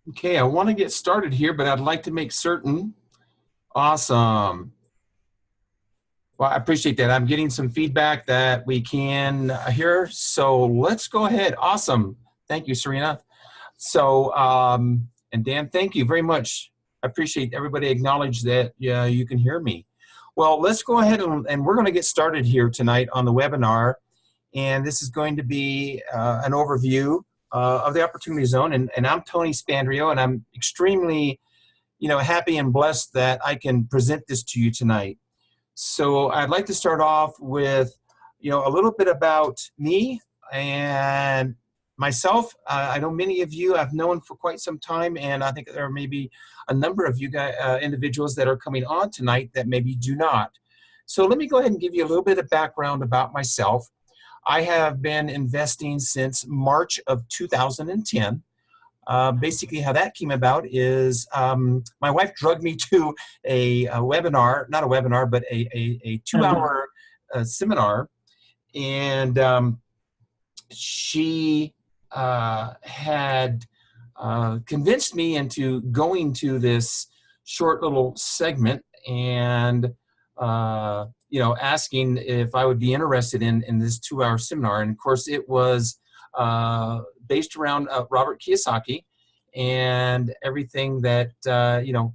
Okay, I want to get started here, but I'd like to make certain. Awesome. Well, I appreciate that. I'm getting some feedback that we can hear. So let's go ahead. Awesome. Thank you, Serena. And Dan, thank you very much. I appreciate everybody acknowledge that you can hear me. Well, let's go ahead and we're going to get started here tonight on the webinar. And this is going to be an overview of the Opportunity Zone. And I'm Tony Spandrio, and I'm extremely happy and blessed that I can present this to you tonight. So I'd like to start off with, a little bit about me and myself. I know many of you I've known for quite some time, and I think there may be a number of you guys, individuals that are coming on tonight that maybe do not. So let me go ahead and give you a little bit of background about myself. I have been investing since March of 2010. Basically, how that came about is my wife drugged me to a webinar, not a webinar, but a 2-hour seminar. And she had convinced me into going to this short little segment and, asking if I would be interested in this 2-hour seminar. And of course, it was based around Robert Kiyosaki and everything that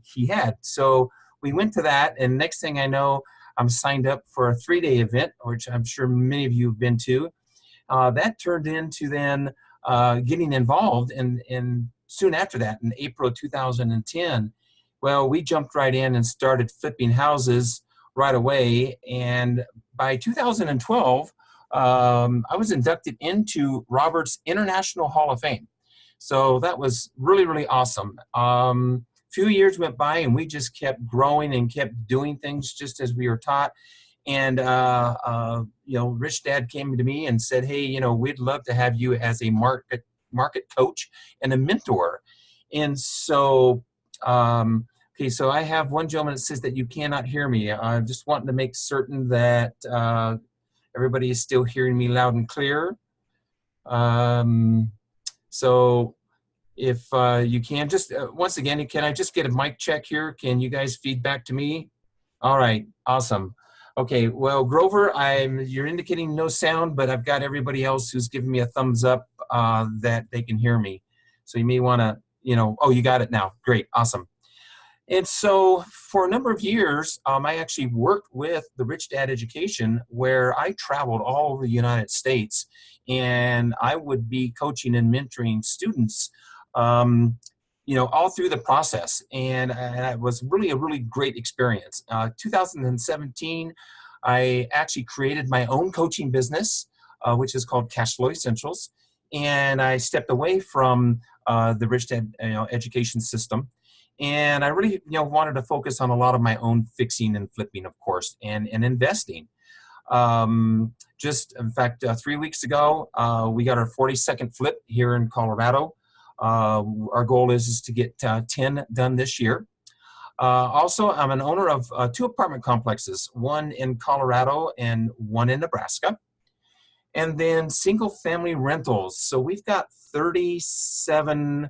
he had. So we went to that, and next thing I know, I'm signed up for a 3-day event, which I'm sure many of you have been to. That turned into then getting involved, and soon after that, in April 2010, well, we jumped right in and started flipping houses right away. And by 2012, I was inducted into Robert's International Hall of Fame. So that was really, really awesome. Few years went by, and we just kept growing and kept doing things just as we were taught. And, Rich Dad came to me and said, hey, we'd love to have you as a market coach and a mentor. And so, okay, so I have one gentleman that says that you cannot hear me. I'm just wanting to make certain that everybody is still hearing me loud and clear. So if you can just, once again, can I just get a mic check here? Can you guys feed back to me? All right, awesome. Okay, well, Grover, you're indicating no sound, but I've got everybody else who's giving me a thumbs up that they can hear me. So you may want to, oh, you got it now. Great, awesome. And so for a number of years, I actually worked with the Rich Dad Education, where I traveled all over the United States, and I would be coaching and mentoring students, all through the process. And it was really a really great experience. 2017, I actually created my own coaching business, which is called Cash Flow Essentials. And I stepped away from the Rich Dad education system. And I really, wanted to focus on a lot of my own fixing and flipping, of course, and investing. Just, in fact, 3 weeks ago, we got our 42nd flip here in Colorado. Our goal is to get 10 done this year. Also, I'm an owner of 2 apartment complexes, one in Colorado and one in Nebraska. And then single family rentals. So we've got 37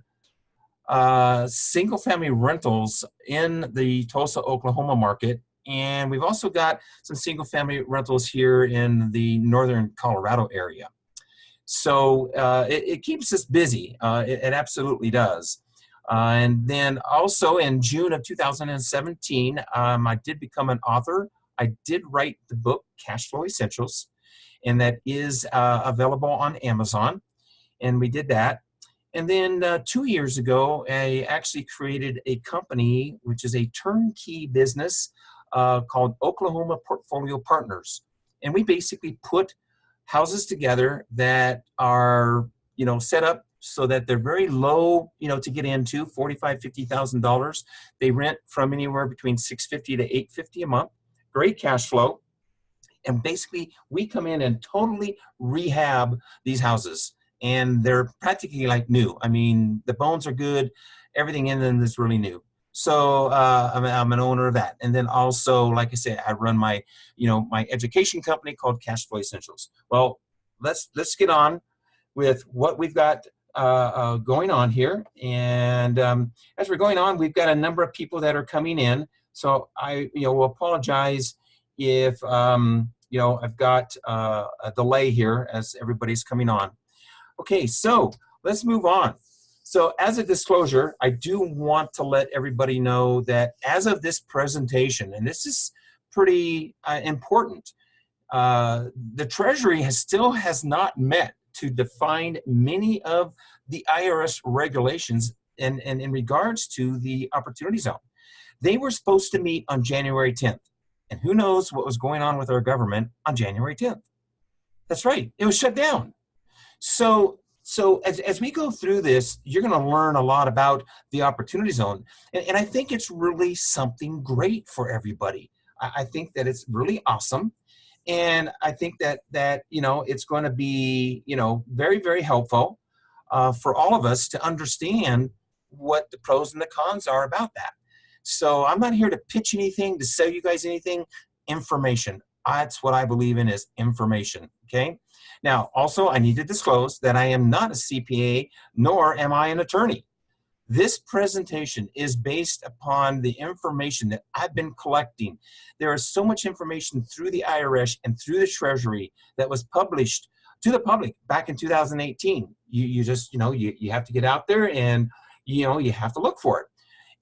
single family rentals in the Tulsa, Oklahoma market. And we've also got some single family rentals here in the northern Colorado area. So it keeps us busy. It absolutely does. And then also in June of 2017, I did become an author. I did write the book Cash Flow Essentials, and that is available on Amazon. And we did that. And then 2 years ago, I actually created a company, which is a turnkey business called Oklahoma Portfolio Partners. And we basically put houses together that are, set up so that they're very low, to get into, $45,000, $50,000. They rent from anywhere between $650 to $850 a month. Great cash flow. And basically, we come in and totally rehab these houses. And they're practically like new. I mean, the bones are good. Everything in them is really new. So I'm an owner of that. And then also, like I said, I run my, my education company called Cash Flow Essentials. Well, let's get on with what we've got going on here. And as we're going on, we've got a number of people that are coming in. So I, will apologize if, I've got a delay here as everybody's coming on. Okay, so let's move on. So as a disclosure, I do want to let everybody know that as of this presentation, and this is pretty important, the Treasury still has not met to define many of the IRS regulations in regards to the Opportunity Zone. They were supposed to meet on January 10th. And who knows what was going on with our government on January 10th? That's right, it was shut down. So as we go through this, you're going to learn a lot about the Opportunity Zone. And I think it's really something great for everybody. I think that it's really awesome. And I think that it's going to be, very, very helpful for all of us to understand what the pros and the cons are about that. So I'm not here to pitch anything, to sell you guys anything, information. That's what I believe in, is information, okay? Now, also, I need to disclose that I am not a CPA, nor am I an attorney. This presentation is based upon the information that I've been collecting. There is so much information through the IRS and through the Treasury that was published to the public back in 2018. You just, you have to get out there and, you have to look for it.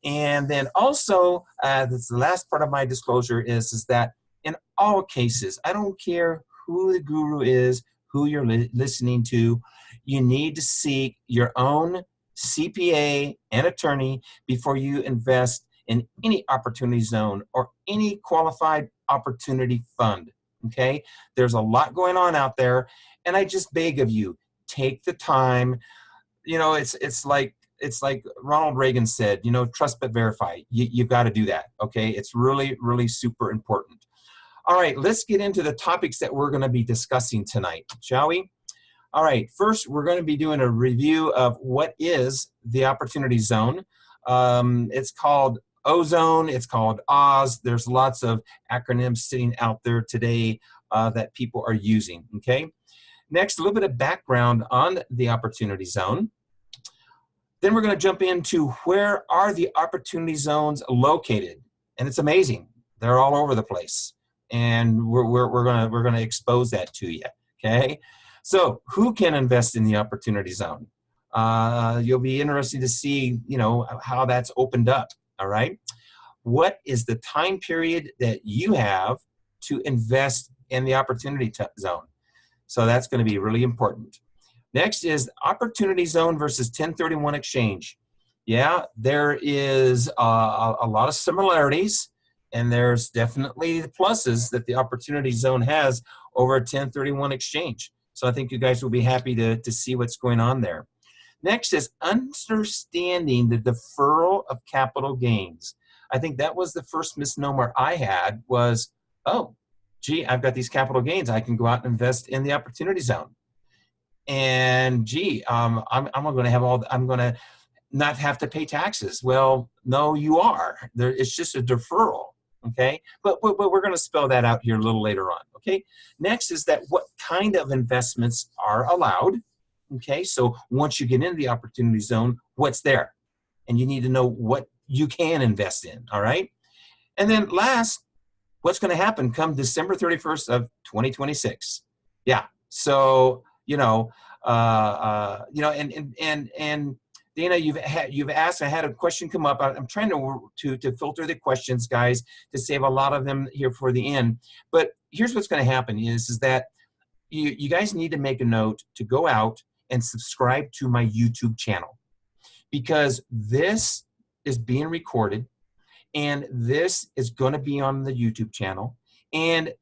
And then also, that's the last part of my disclosure is that in all cases, I don't care who the guru is, who you're listening to, you need to seek your own CPA and attorney before you invest in any Opportunity Zone or any qualified opportunity fund, okay? There's a lot going on out there, and I just beg of you, take the time. It's like Ronald Reagan said, trust but verify. You've got to do that, okay? It's really, really super important. All right, let's get into the topics that we're going to be discussing tonight, shall we? All right, first, we're going to be doing a review of what is the Opportunity Zone. It's called Ozone, it's called Oz. There's lots of acronyms sitting out there today that people are using, okay? Next, a little bit of background on the Opportunity Zone. Then we're going to jump into where are the Opportunity Zones located. And it's amazing. They're all over the place. And we're going to expose that to you, okay? So who can invest in the Opportunity Zone? You'll be interested to see, how that's opened up, all right? What is the time period that you have to invest in the Opportunity Zone? So that's going to be really important. Next is Opportunity Zone versus 1031 exchange. Yeah, there is a lot of similarities, and there's definitely the pluses that the Opportunity Zone has over a 1031 exchange. So I think you guys will be happy to see what's going on there. Next is understanding the deferral of capital gains. I think that was the first misnomer I had was, oh, gee, I've got these capital gains. I can go out and invest in the Opportunity Zone. And gee, I'm going to not have to pay taxes. Well, no, you are. It's just a deferral, okay? But we're going to spell that out here a little later on, okay? Next is that what kind of investments are allowed, okay? So once you get into the Opportunity Zone, what's there? And you need to know what you can invest in, all right? And then last, what's going to happen come December 31st of 2026? Yeah, so and Dana, you've asked. I had a question come up. I'm trying to filter the questions, guys, to save a lot of them here for the end. But here's what's going to happen: is that you guys need to make a note to go out and subscribe to my YouTube channel, because this is being recorded, and this is going to be on the YouTube channel, and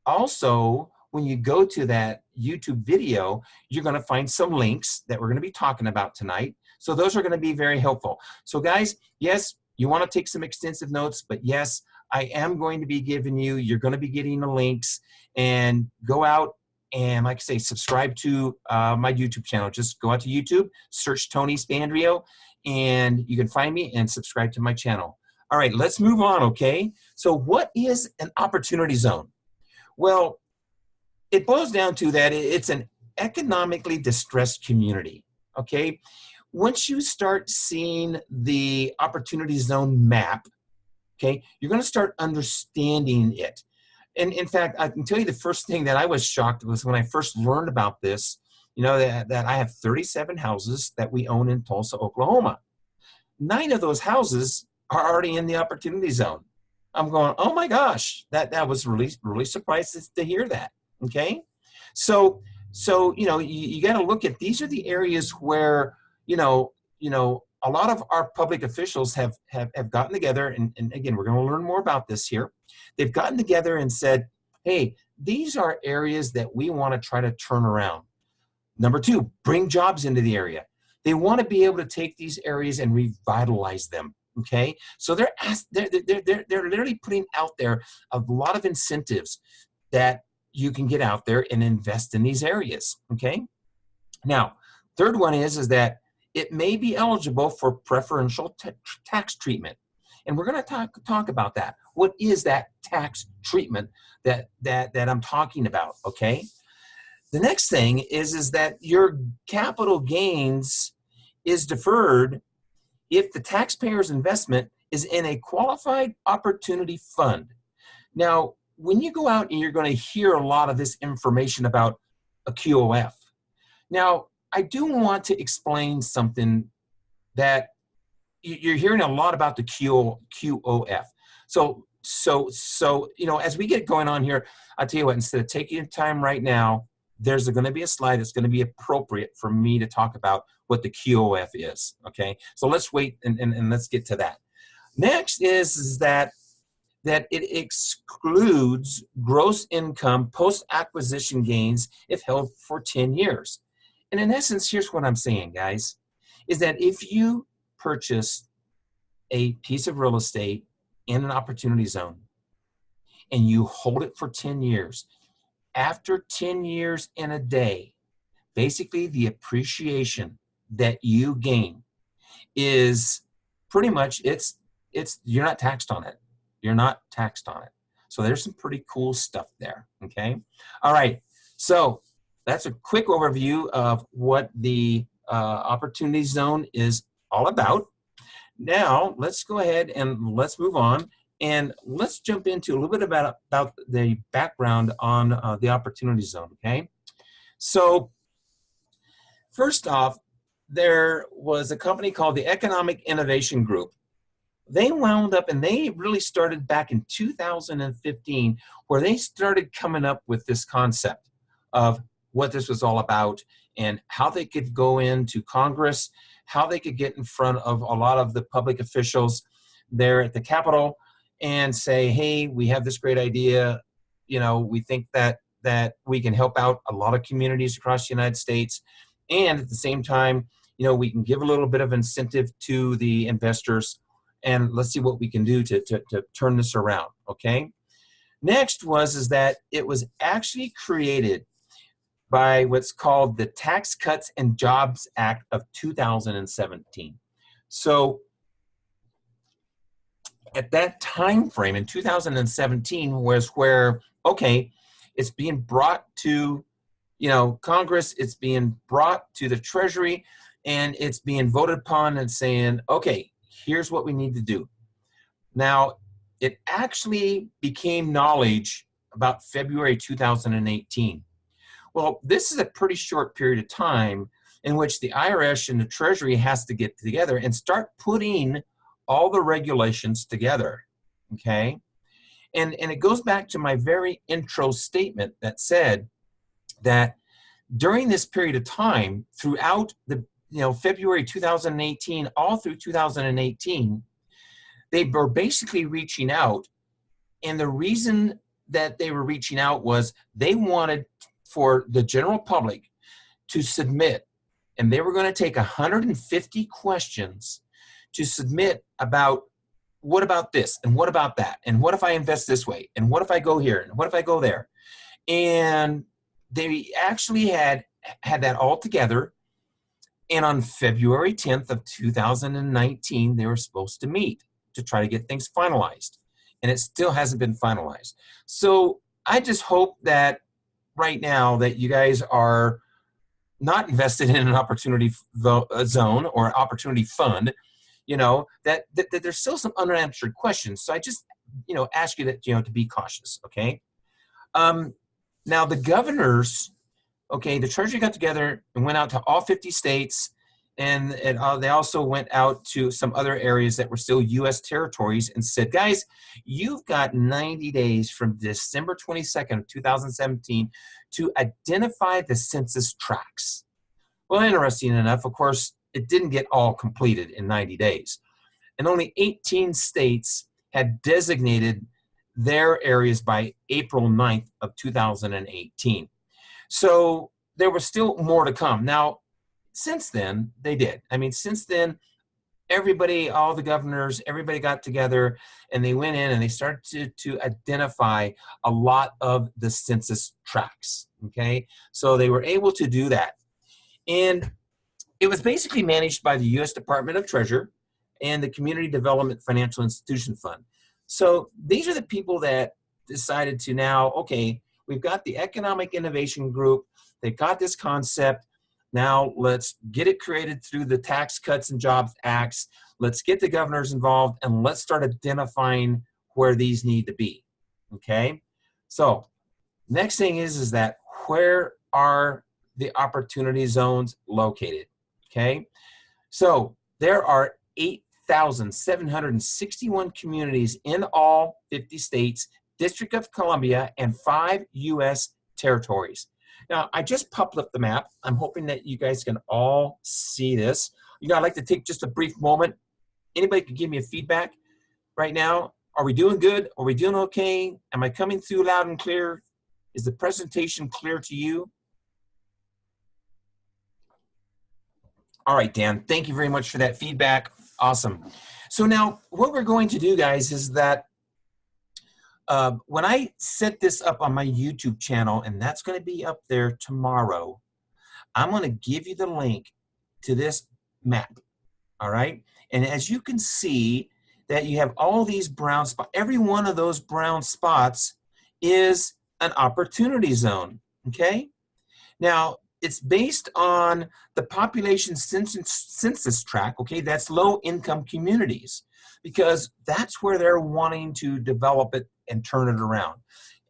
also, when you go to that YouTube video, you're going to find some links that we're going to be talking about tonight. So those are going to be very helpful. So guys, yes, you want to take some extensive notes, but yes, I am going to be giving you're going to be getting the links, and go out and, like I say, subscribe to my YouTube channel. Just go out to YouTube, search Tony Spandrio, and you can find me and subscribe to my channel. All right, let's move on, okay? So what is an Opportunity Zone? Well, it boils down to that it's an economically distressed community. okay? Once you start seeing the opportunity zone map, okay, you're going to start understanding it. And in fact, I can tell you the first thing that I was shocked was when I first learned about this, you know, that I have 37 houses that we own in Tulsa, Oklahoma. 9 of those houses are already in the opportunity zone. I'm going, oh my gosh, that was really surprised to hear that. Okay, so you know, you got to look at, these are the areas where a lot of our public officials have gotten together, and again, we're going to learn more about this here. They've gotten together and said, hey, these are areas that we want to try to turn around. Number 2, bring jobs into the area. They want to be able to take these areas and revitalize them. Okay, so they're literally putting out there a lot of incentives that you can get out there and invest in these areas. Okay, now third one is that it may be eligible for preferential tax treatment, and we're going to talk about that. What is that tax treatment that I'm talking about? Okay, the next thing is that your capital gains is deferred if the taxpayer's investment is in a qualified opportunity fund. Now, when you go out and you're going to hear a lot of this information about a QOF. Now, I do want to explain something that you're hearing a lot about the QOF. So, you know, as we get going on here, I'll tell you what, instead of taking your time right now, there's going to be a slide that's going to be appropriate for me to talk about what the QOF is, okay? So let's wait and let's get to that. Next is that it excludes gross income post-acquisition gains if held for 10 years. And in essence, here's what I'm saying, guys, is that if you purchase a piece of real estate in an opportunity zone and you hold it for 10 years, after 10 years and a day, basically the appreciation that you gain is pretty much, you're not taxed on it. You're not taxed on it. So there's some pretty cool stuff there, okay? All right, so that's a quick overview of what the opportunity zone is all about. Now, let's go ahead and let's move on. And let's jump into a little bit about the background on the opportunity zone, okay? So first off, there was a company called the Economic Innovation Group. They wound up, and they really started back in 2015, where they started coming up with this concept of what this was all about and how they could go into Congress, how they could get in front of a lot of the public officials there at the Capitol and say, hey, we have this great idea. You know, we think that we can help out a lot of communities across the United States. And at the same time, you know, we can give a little bit of incentive to the investors, and let's see what we can do to turn this around, okay? Next is that it was actually created by what's called the Tax Cuts and Jobs Act of 2017. So at that time frame in 2017 was where, okay, it's being brought to, you know, Congress, it's being brought to the Treasury, and it's being voted upon and saying, okay, here's what we need to do. Now, it actually became knowledge about February 2018. Well, this is a pretty short period of time in which the IRS and the Treasury has to get together and start putting all the regulations together, okay? And it goes back to my very intro statement that said that during this period of time, throughout the, you know, February 2018, all through 2018, they were basically reaching out. And the reason that they were reaching out was they wanted for the general public to submit, and they were going to take 150 questions to submit about what about this and what about that and what if I invest this way and what if I go here and what if I go there. And they actually had that all together, and on February 10th of 2019 they were supposed to meet to try to get things finalized, and it still hasn't been finalized. So I just hope that right now that you guys are not invested in an opportunity zone or opportunity fund, that there's still some unanswered questions. So I just, ask you that, to be cautious, okay? Now the governors, okay, the Treasury got together and went out to all 50 states, and they also went out to some other areas that were still U.S. territories and said, guys, you've got 90 days from December 22nd of 2017 to identify the census tracts. Well, interesting enough, of course, it didn't get all completed in 90 days. And only 18 states had designated their areas by April 9th of 2018. So there was still more to come. Now, since then, they did. I mean, since then, everybody, all the governors, everybody got together and they went in and they started to identify a lot of the census tracts, okay? So they were able to do that. And it was basically managed by the U.S. Department of Treasury and the Community Development Financial Institution Fund. So these are the people that decided to now, okay, we've got the Economic Innovation Group, they got this concept, now let's get it created through the Tax Cuts and Jobs Acts, let's get the governors involved, and let's start identifying where these need to be, okay? So next thing is that where are the opportunity zones located, okay? So there are 8,761 communities in all 50 states, District of Columbia, and 5 U.S. territories. Now, I just popped up the map. I'm hoping that you guys can all see this. I'd like to take just a brief moment. Anybody can give me a feedback right now. Are we doing good? Are we doing okay? Am I coming through loud and clear? Is the presentation clear to you? All right, Dan, thank you very much for that feedback. Awesome. So now what we're going to do, guys, is that when I set this up on my YouTube channel, and that's going to be up there tomorrow, I'm going to give you the link to this map, all right? And as you can see that you have all these brown spots, every one of those brown spots is an opportunity zone, okay? Now, it's based on the population census tract, okay? That's low-income communities, because that's where they're wanting to develop it and turn it around.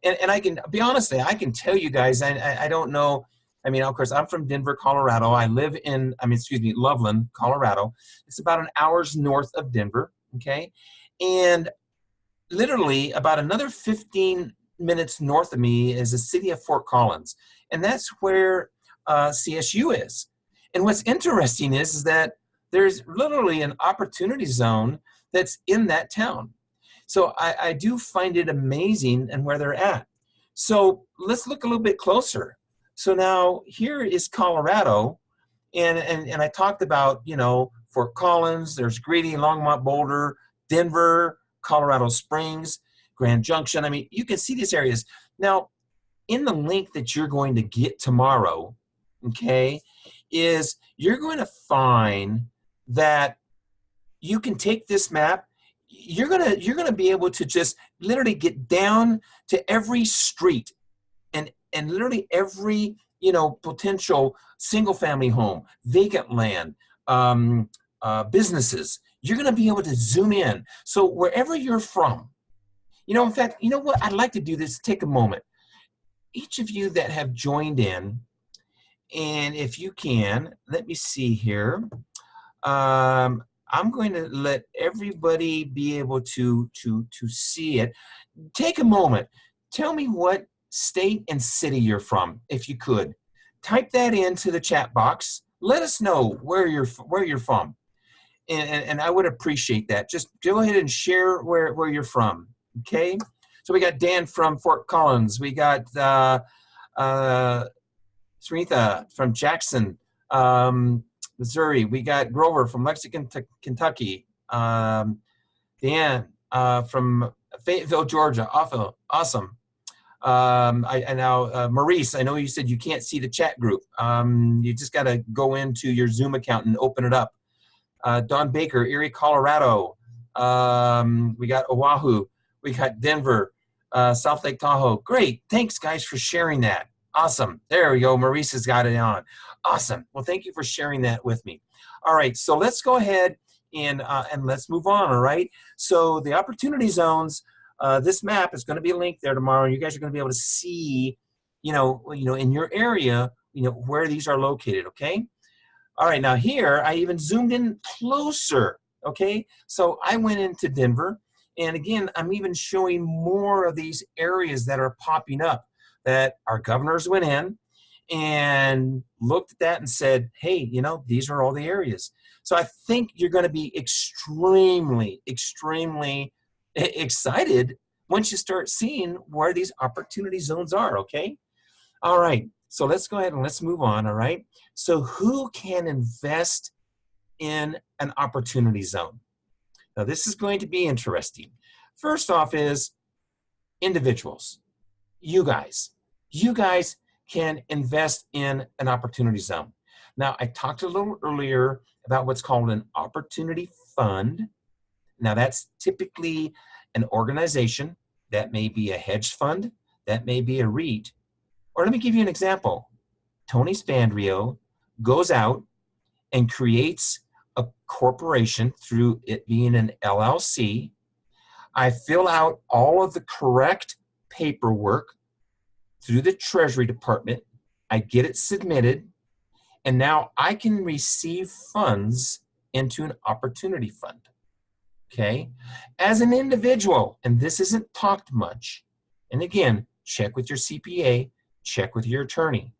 And I can be honest, I can tell you guys, I don't know, I mean, of course, I'm from Denver, Colorado. I live in, Loveland, Colorado. It's about an hour's north of Denver, okay? And literally about another 15 minutes north of me is the city of Fort Collins. And that's where CSU is. And what's interesting is that there's literally an opportunity zone that's in that town. So I do find it amazing and where they're at. So let's look a little bit closer. So now here is Colorado, and I talked about, Fort Collins, there's Greeley, Longmont, Boulder, Denver, Colorado Springs, Grand Junction. I mean, you can see these areas. Now, in the link that you're going to get tomorrow, okay, is you're going to find that you can take this map, you're gonna be able to just literally get down to every street and literally every potential single family home, vacant land, businesses. You're gonna be able to zoom in. So wherever you're from, in fact, you know what? I'd like to do this. Take a moment. Each of you that have joined in, and if you can, let me see here. I'm going to let everybody be able to see it. Take a moment. Tell me what state and city you're from, if you could. Type that into the chat box. Let us know where you're from, and I would appreciate that. Just go ahead and share where you're from. Okay. So we got Dan from Fort Collins. We got Sritha from Jackson, Missouri. We got Grover from Lexington, Kentucky. Dan from Fayetteville, Georgia. Awesome. Maurice, I know you said you can't see the chat group. You just got to go into your Zoom account and open it up. Don Baker, Erie, Colorado. We got Oahu. We got Denver, South Lake Tahoe. Great. Thanks, guys, for sharing that. Awesome. There we go. Maurice's got it on. Awesome. Well, thank you for sharing that with me. All right, so let's go ahead and let's move on. All right. So the opportunity zones. This map is going to be linked there tomorrow. You guys are going to be able to see, in your area, where these are located. Okay. All right. Now here, I even zoomed in closer. Okay. So I went into Denver, and again, I'm even showing more of these areas that are popping up that our governors went in and looked at that and said, hey, these are all the areas. So I think you're going to be extremely, extremely excited once you start seeing where these opportunity zones are, okay? All right, so let's go ahead and let's move on, all right? So who can invest in an opportunity zone? Now this is going to be interesting. First off is individuals. You guys can invest in an opportunity zone. Now, I talked a little earlier about what's called an opportunity fund. Now, that's typically an organization. That may be a hedge fund, that may be a REIT. Or let me give you an example. Tony Spandrio goes out and creates a corporation through it being an LLC. I fill out all of the correct paperwork through the Treasury Department. I get it submitted, and now I can receive funds into an opportunity fund, okay? As an individual, and this isn't talked much, and again, check with your CPA, check with your attorney.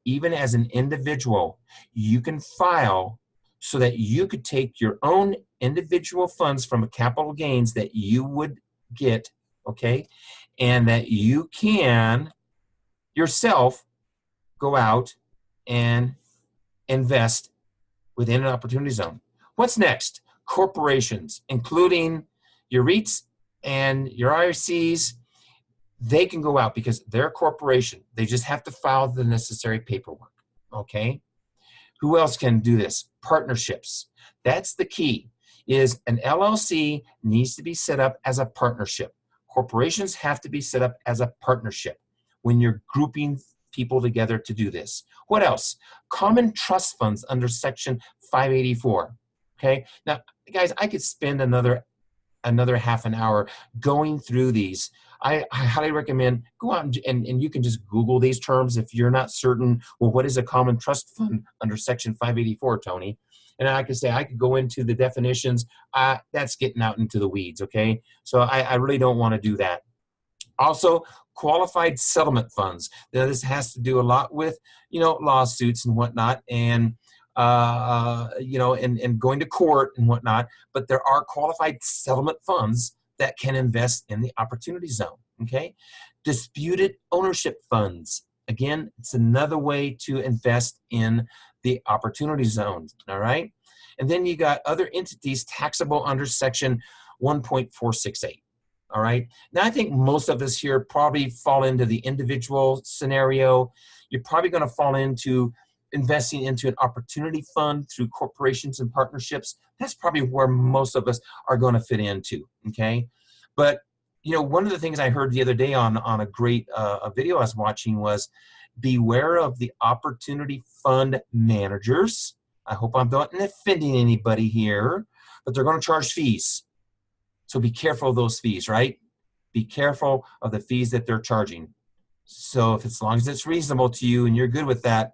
Even as an individual, you can file so that you could take your own individual funds from a capital gains that you would get, okay? And that you can yourself go out and invest within an opportunity zone. What's next? Corporations, including your REITs and your IRCs, they can go out because they're a corporation. They just have to file the necessary paperwork, okay? Who else can do this? Partnerships. That's the key, is an LLC needs to be set up as a partnership. Corporations have to be set up as a partnership when you're grouping people together to do this. What else? Common trust funds under Section 584. Okay. Now, guys, I could spend another half an hour going through these. I highly recommend go out and you can just Google these terms if you're not certain. Well, what is a common trust fund under Section 584, Tony? And I could say I could go into the definitions. That's getting out into the weeds. Okay. So I really don't want to do that. Also, qualified settlement funds. Now, this has to do a lot with, lawsuits and whatnot, and and going to court and whatnot. But there are qualified settlement funds that can invest in the opportunity zone. Okay, disputed ownership funds. Again, it's another way to invest in the opportunity zones. All right, and then you got other entities taxable under Section 1.468. All right. Now, I think most of us here probably fall into the individual scenario. You're probably going to fall into investing into an opportunity fund through corporations and partnerships. That's probably where most of us are going to fit into. Okay. But, one of the things I heard the other day on a great a video I was watching was beware of the opportunity fund managers. I hope I'm not offending anybody here, but they're going to charge fees. So be careful of those fees, right? Be careful of the fees that they're charging. So if as long as it's reasonable to you and you're good with that,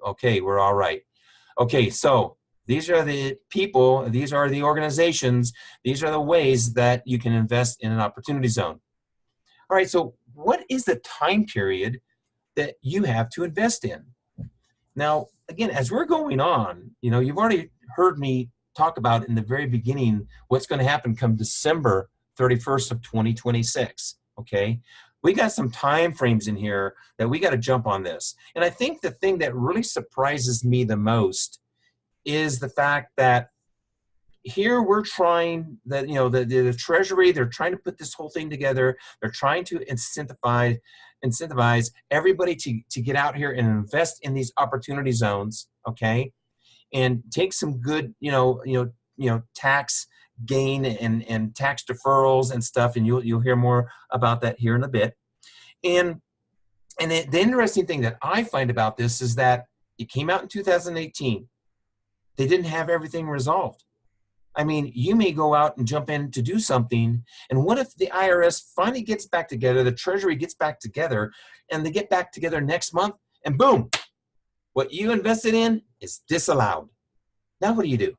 okay, we're all right. Okay, so these are the people, these are the organizations, these are the ways that you can invest in an opportunity zone. All right, so what is the time period that you have to invest in? Now, again, as we're going on, you've already heard me talk about in the very beginning what's going to happen come December 31st of 2026. Okay, we got some time frames in here that we got to jump on this. And I think the thing that really surprises me the most is the fact that here we're trying that the Treasury, they're trying to put this whole thing together. They're trying to incentivize everybody to get out here and invest in these opportunity zones. Okay, and take some good, tax gain and tax deferrals and stuff, and you'll hear more about that here in a bit. And And the interesting thing that I find about this is that it came out in 2018. They didn't have everything resolved. I mean, you may go out and jump in to do something, and what if the IRS finally gets back together, the Treasury gets back together, and they get back together next month, and boom, what you invested in is disallowed. Now what do?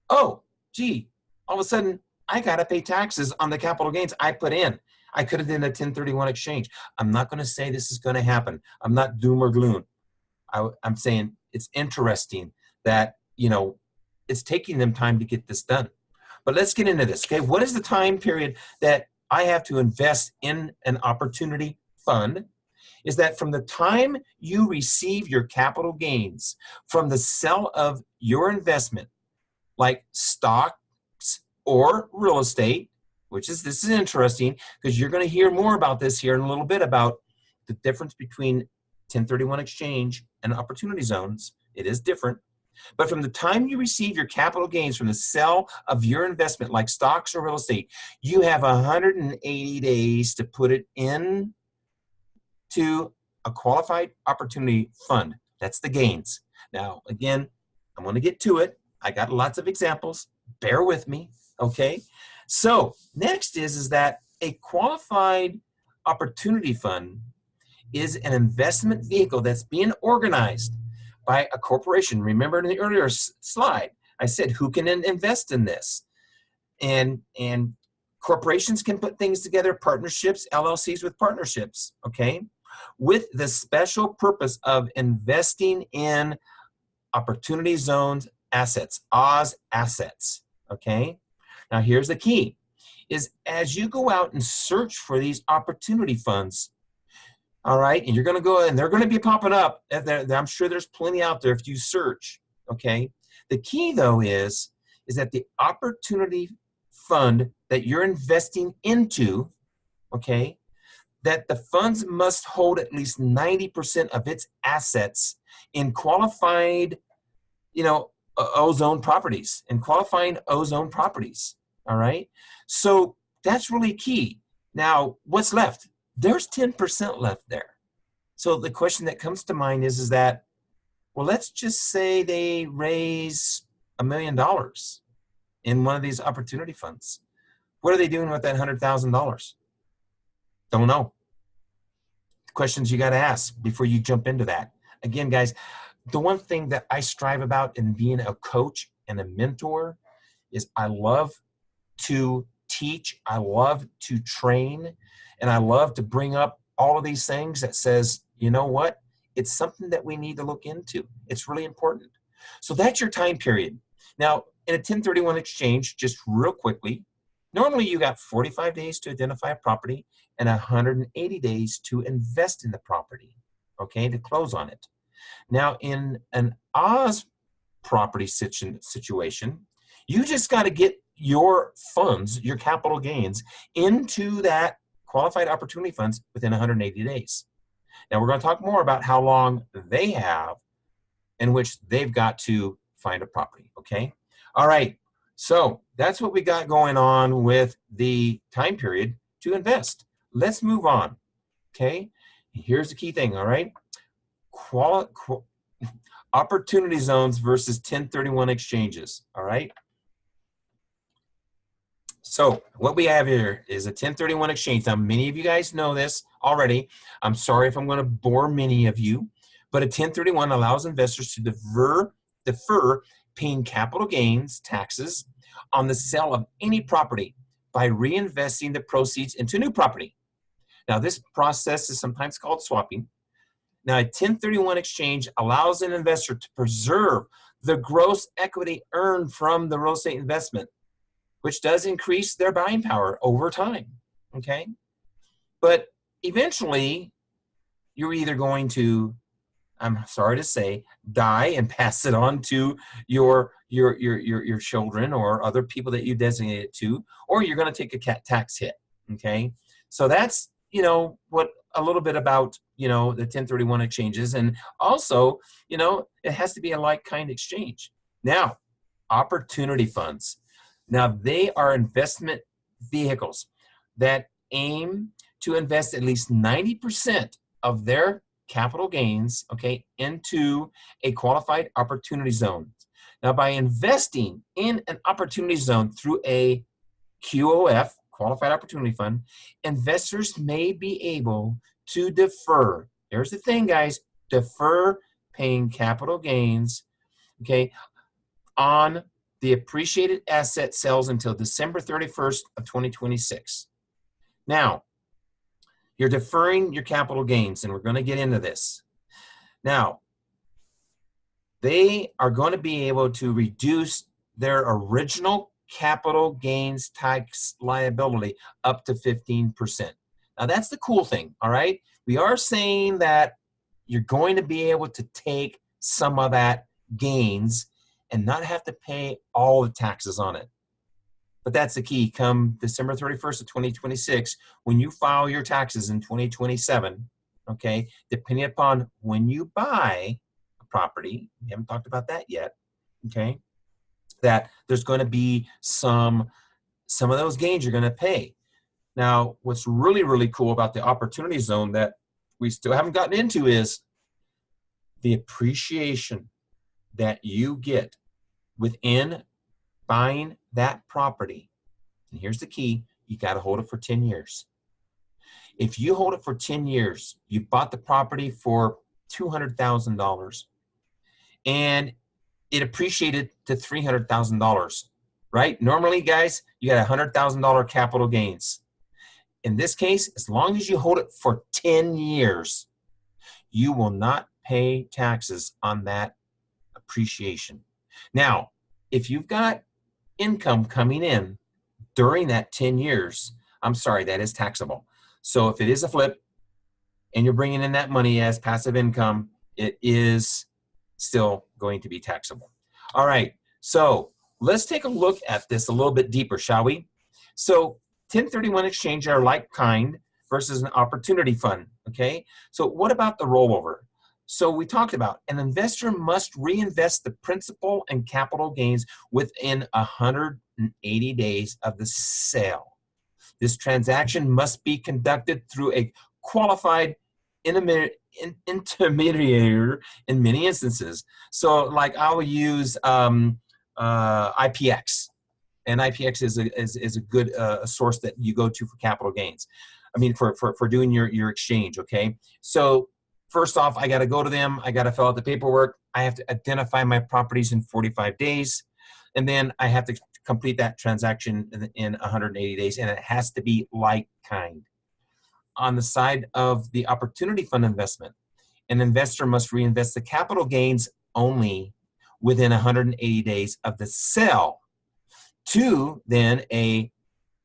Oh, gee, all of a sudden, I got to pay taxes on the capital gains I put in. I could have done a 1031 exchange. I'm not going to say this is going to happen. I'm not doom or gloom. I'm saying it's interesting that, it's taking them time to get this done. But let's get into this, okay? What is the time period that I have to invest in an opportunity fund? Is that from the time you receive your capital gains from the sale of your investment, like stocks or real estate, this is interesting because you're going to hear more about this here in a little bit about the difference between 1031 exchange and opportunity zones. It is different. But from the time you receive your capital gains from the sale of your investment, like stocks or real estate, you have 180 days to put it in to a qualified opportunity fund. That's the gains. Now, again, I'm going to get to it. I got lots of examples. Bear with me, okay? So next is that a qualified opportunity fund is an investment vehicle that's being organized by a corporation. Remember in the earlier slide, I said who can invest in this? And corporations can put things together, partnerships, LLCs with partnerships, okay? With the special purpose of investing in opportunity zones assets, Oz assets, okay? Now here's the key, is as you go out and search for these opportunity funds, all right, and you're going to go, and they're going to be popping up. I'm sure there's plenty out there if you search, okay? The key, though, is that the opportunity fund that you're investing into, okay, that the funds must hold at least 90% of its assets in qualified, ozone properties, in qualifying ozone properties, all right? So that's really key. Now, what's left? There's 10% left there. So the question that comes to mind is that, well, let's just say they raise $1 million in one of these opportunity funds. What are they doing with that $100,000? Don't know. Questions you got to ask before you jump into that. Again, guys, the one thing that I strive about in being a coach and a mentor is I love to teach, I love to train, and I love to bring up all of these things that says, you know what? It's something that we need to look into. It's really important. So that's your time period. Now, in a 1031 exchange, just real quickly, normally you got 45 days to identify a property and 180 days to invest in the property, okay, to close on it. Now, in an Oz property situation, you just got to get your funds, your capital gains, into that qualified opportunity funds within 180 days. Now, we're going to talk more about how long they have in which they've got to find a property, okay? All right, so that's what we got going on with the time period to invest. Let's move on, okay? Here's the key thing, all right? Opportunity zones versus 1031 exchanges, all right? So what we have here is a 1031 exchange. Now, many of you guys know this already. I'm sorry if I'm going to bore many of you, but a 1031 allows investors to defer paying capital gains taxes on the sale of any property by reinvesting the proceeds into new property. Now, this process is sometimes called swapping. Now, a 1031 exchange allows an investor to preserve the gross equity earned from the real estate investment, which does increase their buying power over time, okay? But eventually, you're either going to, I'm sorry to say, die and pass it on to your children or other people that you designate it to, or you're going to take a tax hit, okay? So that's, what a little bit about, the 1031 exchanges. And also, it has to be a like-kind exchange. Now, opportunity funds. Now, they are investment vehicles that aim to invest at least 90% of their capital gains, okay, into a qualified opportunity zone. Now, by investing in an opportunity zone through a QOF, Qualified Opportunity Fund, investors may be able to defer. Here's the thing, guys, defer paying capital gains, okay, on the appreciated asset sales until December 31st of 2026. Now, you're deferring your capital gains, and we're going to get into this. Now, they are going to be able to reduce their original capital gains tax liability up to 15%. Now, that's the cool thing, all right? We are saying that you're going to be able to take some of that gains and not have to pay all the taxes on it. But that's the key. Come December 31st of 2026, when you file your taxes in 2027, okay, depending upon when you buy a property, we haven't talked about that yet, okay, that there's going to be some of those gains you're going to pay. Now, what's really, really cool about the opportunity zone that we still haven't gotten into is the appreciation that you get within buying that property. And here's the key: you got to hold it for 10 years. If you hold it for 10 years, you bought the property for $200,000 and it appreciated to $300,000, right? Normally, guys, you got $100,000 capital gains. In this case, as long as you hold it for 10 years, you will not pay taxes on that appreciation. Now, if you've got income coming in during that 10 years, I'm sorry, that is taxable. So if it is a flip and you're bringing in that money as passive income, it is still going to be taxable. All right, so let's take a look at this a little bit deeper, shall we? So 1031 exchange are like kind versus an opportunity fund, okay? So what about the rollover? So we talked about an investor must reinvest the principal and capital gains within 180 days of the sale. This transaction must be conducted through a qualified intermediary in many instances. So like I will use IPX, and IPX is a good source that you go to for capital gains. I mean, for doing your exchange, okay? So first off, I got to go to them. I got to fill out the paperwork. I have to identify my properties in 45 days. And then I have to complete that transaction in 180 days. And it has to be like kind. On the side of the opportunity fund investment, an investor must reinvest the capital gains only within 180 days of the sale to then a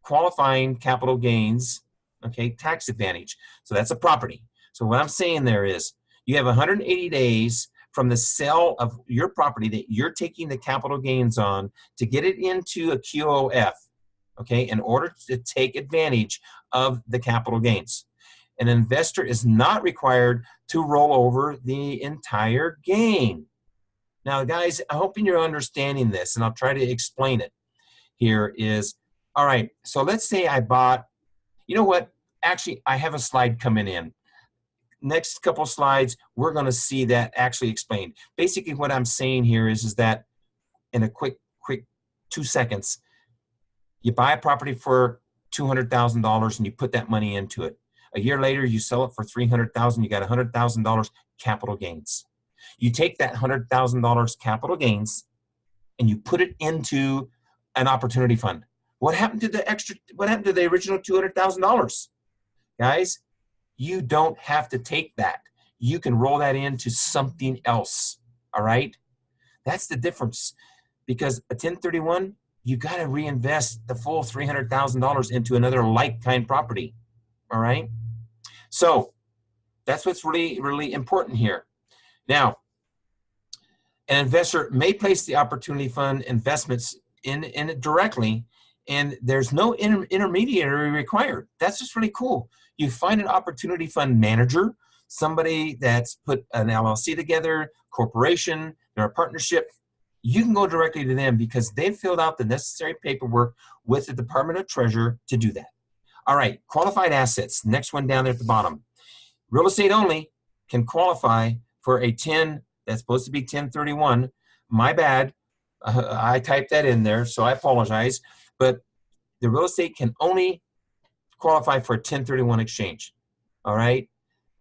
qualifying capital gains, okay, tax advantage. So that's a property. So what I'm saying there is you have 180 days from the sale of your property that you're taking the capital gains on to get it into a QOF, okay, in order to take advantage of the capital gains. An investor is not required to roll over the entire gain. Now, guys, I hope you're understanding this, and I'll try to explain it. Here is, all right, so let's say I bought, you know what, actually, I have a slide coming in. Next couple slides, we're going to see that actually explained. Basically, what I'm saying here is that in a quick 2 seconds, you buy a property for $200,000 and you put that money into it. A year later, you sell it for $300,000. You got $100,000 capital gains. You take that $100,000 capital gains and you put it into an opportunity fund. What happened to the extra? What happened to the original $200,000? Guys, you don't have to take that. You can roll that into something else. All right? That's the difference. Because a 1031, you got to reinvest the full $300,000 into another like-kind property. All right? So that's what's really, really important here. Now, an investor may place the opportunity fund investments in it directly, and there's no intermediary required. That's just really cool. You find an opportunity fund manager, somebody that's put an LLC together, corporation, they're a partnership. You can go directly to them because they've filled out the necessary paperwork with the Department of Treasury to do that. All right, qualified assets, next one down there at the bottom. Real estate only can qualify for a 10, that's supposed to be 1031. My bad. I typed that in there, so I apologize. But the real estate can only qualify for a 1031 exchange. All right.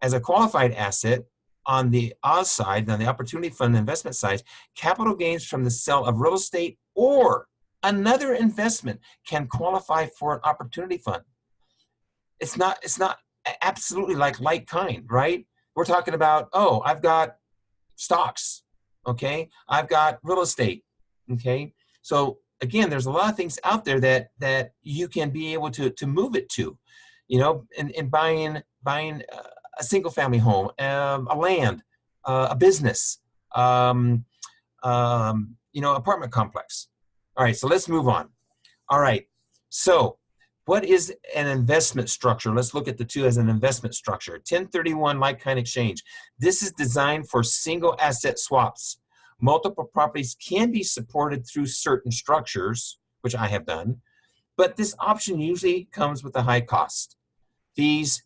As a qualified asset, on the Oz side, on the opportunity fund investment side, capital gains from the sale of real estate or another investment can qualify for an opportunity fund. It's not absolutely like kind, right? We're talking about, oh, I've got stocks, okay? I've got real estate, okay? So again, there's a lot of things out there that you can be able to move it to, you know, in buying a single family home, a land, a business, you know, apartment complex. All right, so let's move on. All right, so what is an investment structure? Let's look at the two as an investment structure. 1031 like-kind exchange. This is designed for single asset swaps. Multiple properties can be supported through certain structures, which I have done, but this option usually comes with a high cost. Fees,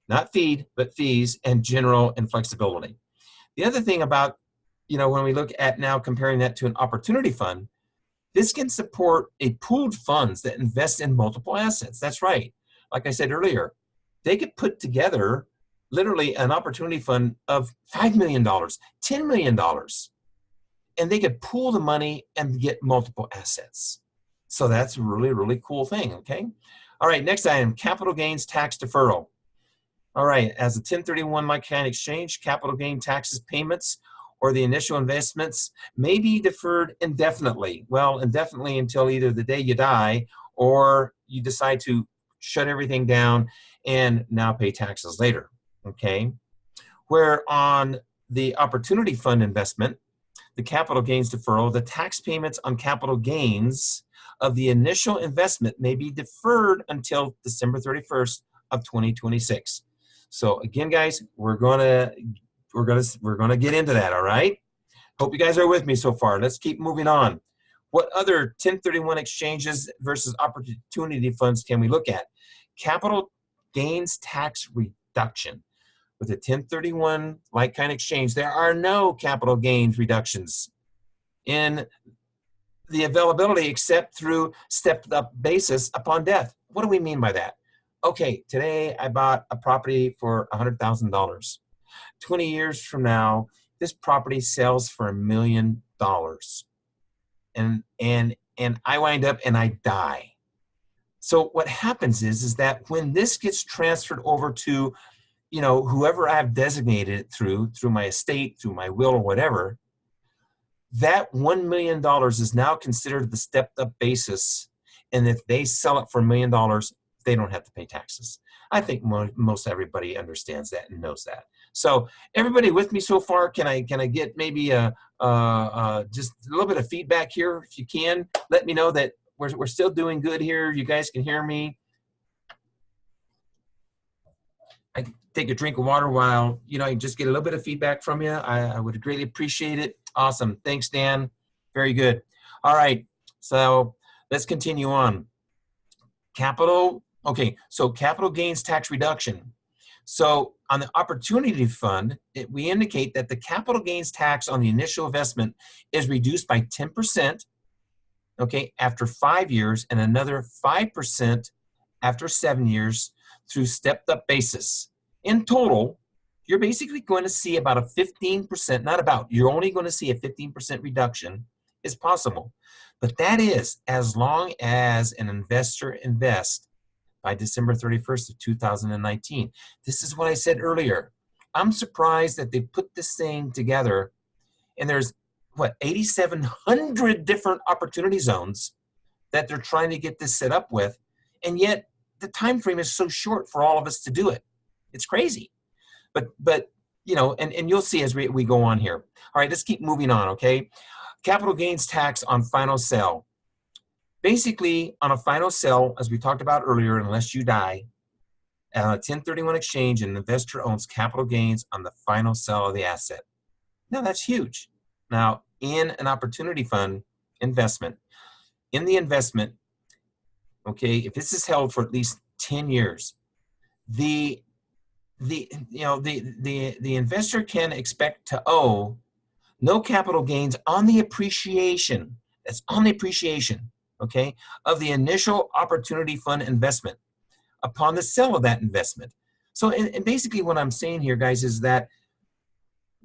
not feed, but fees, and general inflexibility. The other thing about, you know, when we look at now comparing that to an opportunity fund, this can support a pooled funds that invest in multiple assets. That's right. Like I said earlier, they could put together literally an opportunity fund of $5 million, $10 million, and they could pool the money and get multiple assets. So that's a really, really cool thing, okay? All right, next item, capital gains tax deferral. All right, as a 1031 like-kind exchange, capital gain taxes payments or the initial investments may be deferred indefinitely. Well, indefinitely until either the day you die or you decide to shut everything down and now pay taxes later, okay? Where on the opportunity fund investment, the capital gains deferral, the tax payments on capital gains of the initial investment may be deferred until December 31st of 2026. So again, guys, we're gonna get into that, all right? Hope you guys are with me so far. Let's keep moving on. What other 1031 exchanges versus opportunity funds can we look at? Capital gains tax reduction. With a 1031 like-kind exchange, there are no capital gains reductions in the availability except through stepped-up basis upon death. What do we mean by that? Okay, today I bought a property for $100,000. 20 years from now, this property sells for $1 million, and I wind up and I die. So what happens is that when this gets transferred over to, you know, whoever I've designated it through my estate, through my will or whatever, that $1 million is now considered the stepped up basis. And if they sell it for $1 million, they don't have to pay taxes. I think most everybody understands that and knows that. So everybody with me so far, can I get maybe just a little bit of feedback here? If you can, let me know that we're still doing good here. You guys can hear me. I can take a drink of water while, you know, I just get a little bit of feedback from you. I would greatly appreciate it. Awesome. Thanks, Dan. Very good. All right. So let's continue on. Capital. Okay. So capital gains tax reduction. So on the opportunity fund, we indicate that the capital gains tax on the initial investment is reduced by 10%, okay, after 5 years and another 5% after 7 years through stepped up basis. In total, you're basically going to see about a 15%, not about, you're only going to see a 15% reduction is possible. But that is as long as an investor invests by December 31st of 2019. This is what I said earlier. I'm surprised that they put this thing together and there's, what, 8,700 different opportunity zones that they're trying to get this set up with, and yet the time frame is so short for all of us to do it. It's crazy. But you know, and you'll see as we go on here. All right, let's keep moving on, okay? Capital gains tax on final sale. Basically, on a final sale, as we talked about earlier, unless you die, a 1031 exchange, an investor owns capital gains on the final sale of the asset. Now, that's huge. Now, in an opportunity fund investment, in the investment, okay, if this is held for at least 10 years, the the investor can expect to owe no capital gains on the appreciation. That's on the appreciation, okay, of the initial opportunity fund investment upon the sale of that investment. So, and basically what I'm saying here, guys, is that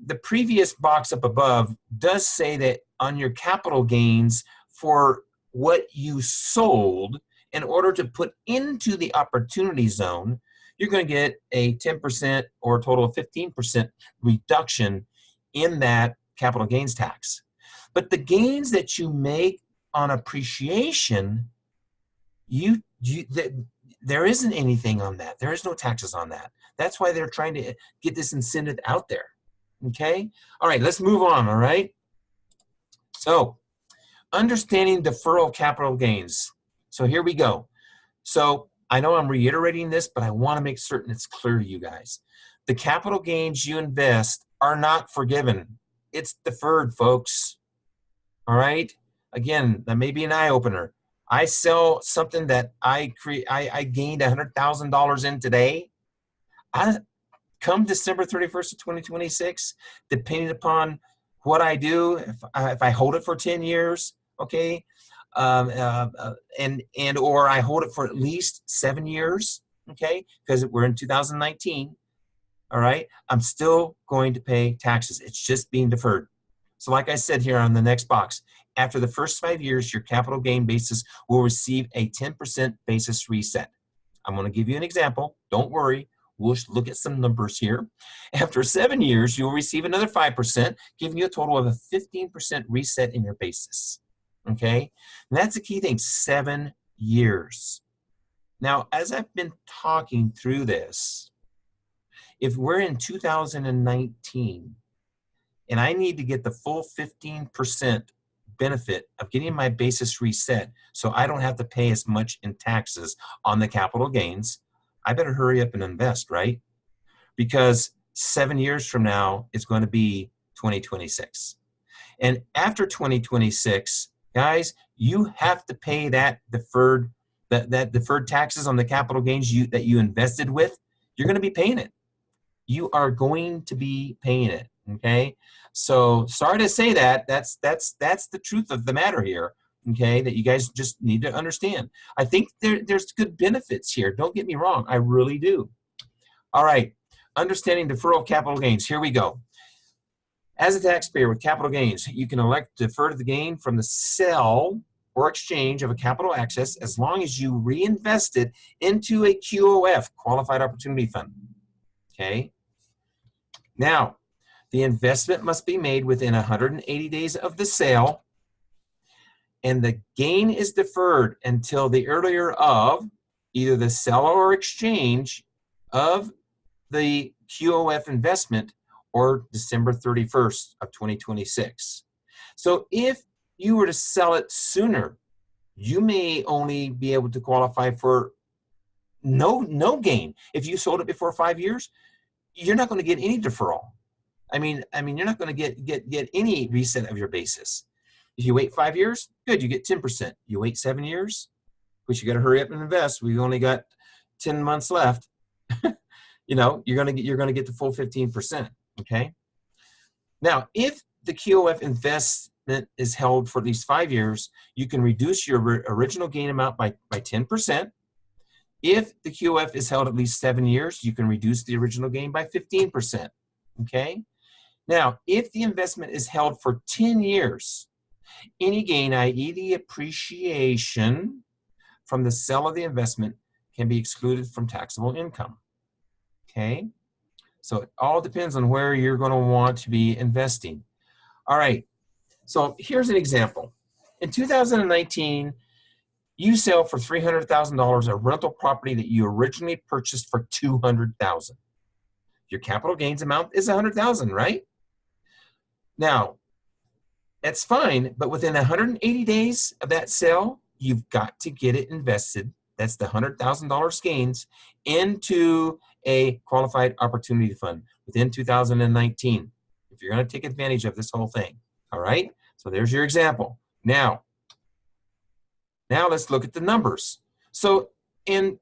the previous box up above does say that on your capital gains for what you sold in order to put into the opportunity zone, you're going to get a 10% or a total of 15% reduction in that capital gains tax. But the gains that you make on appreciation, there isn't anything on that. There is no taxes on that. That's why they're trying to get this incentive out there. Okay? All right, let's move on, all right? So, understanding deferral capital gains. So here we go. So I know I'm reiterating this, but I want to make certain it's clear to you guys. The capital gains you invest are not forgiven. It's deferred, folks. All right? Again, that may be an eye-opener. I sell something that I gained $100,000 in today. Come December 31st of 2026, depending upon what I do, if I hold it for 10 years, okay, and or I hold it for at least 7 years, okay, because we're in 2019, all right, I'm still going to pay taxes. It's just being deferred. So like I said here on the next box, after the first 5 years, your capital gain basis will receive a 10% basis reset. I'm going to give you an example. Don't worry. We'll look at some numbers here. After 7 years, you'll receive another 5%, giving you a total of a 15% reset in your basis. Okay? And that's the key thing, 7 years. Now, as I've been talking through this, if we're in 2019 and I need to get the full 15% benefit of getting my basis reset so I don't have to pay as much in taxes on the capital gains, I better hurry up and invest, right? Because 7 years from now, it's going to be 2026. And after 2026, guys, you have to pay that deferred taxes on the capital gains that you invested with. You're going to be paying it. You are going to be paying it, okay? So sorry to say that. That's the truth of the matter here. Okay, that you guys just need to understand. I think there's good benefits here. Don't get me wrong. I really do. All right. Understanding deferral capital gains. Here we go. As a taxpayer with capital gains, you can elect to defer the gain from the sale or exchange of a capital access as long as you reinvest it into a QOF, Qualified Opportunity Fund. Okay. Now, the investment must be made within 180 days of the sale, and the gain is deferred until the earlier of either the sale or exchange of the QOF investment or December 31st of 2026. So if you were to sell it sooner, you may only be able to qualify for no gain. If you sold it before 5 years, you're not going to get any deferral. I mean, you're not going to get any reset of your basis. If you wait 5 years, good, you get 10%. You wait 7 years, which you got to hurry up and invest. We've only got 10 months left. You know, you're going to get the full 15%. Okay. Now, if the QOF investment is held for at least 5 years, you can reduce your original gain amount by 10%. If the QOF is held at least 7 years, you can reduce the original gain by 15%. Okay. Now, if the investment is held for 10 years, any gain, i.e. the appreciation from the sale of the investment, can be excluded from taxable income. Okay? So it all depends on where you're going to want to be investing. All right. So here's an example. In 2019, you sell for $300,000 a rental property that you originally purchased for $200,000. Your capital gains amount is $100,000, right? Now, that's fine, but within 180 days of that sale, you've got to get it invested. That's the $100,000 gains into a qualified opportunity fund within 2019. If you're going to take advantage of this whole thing, all right? So there's your example. Now let's look at the numbers. So in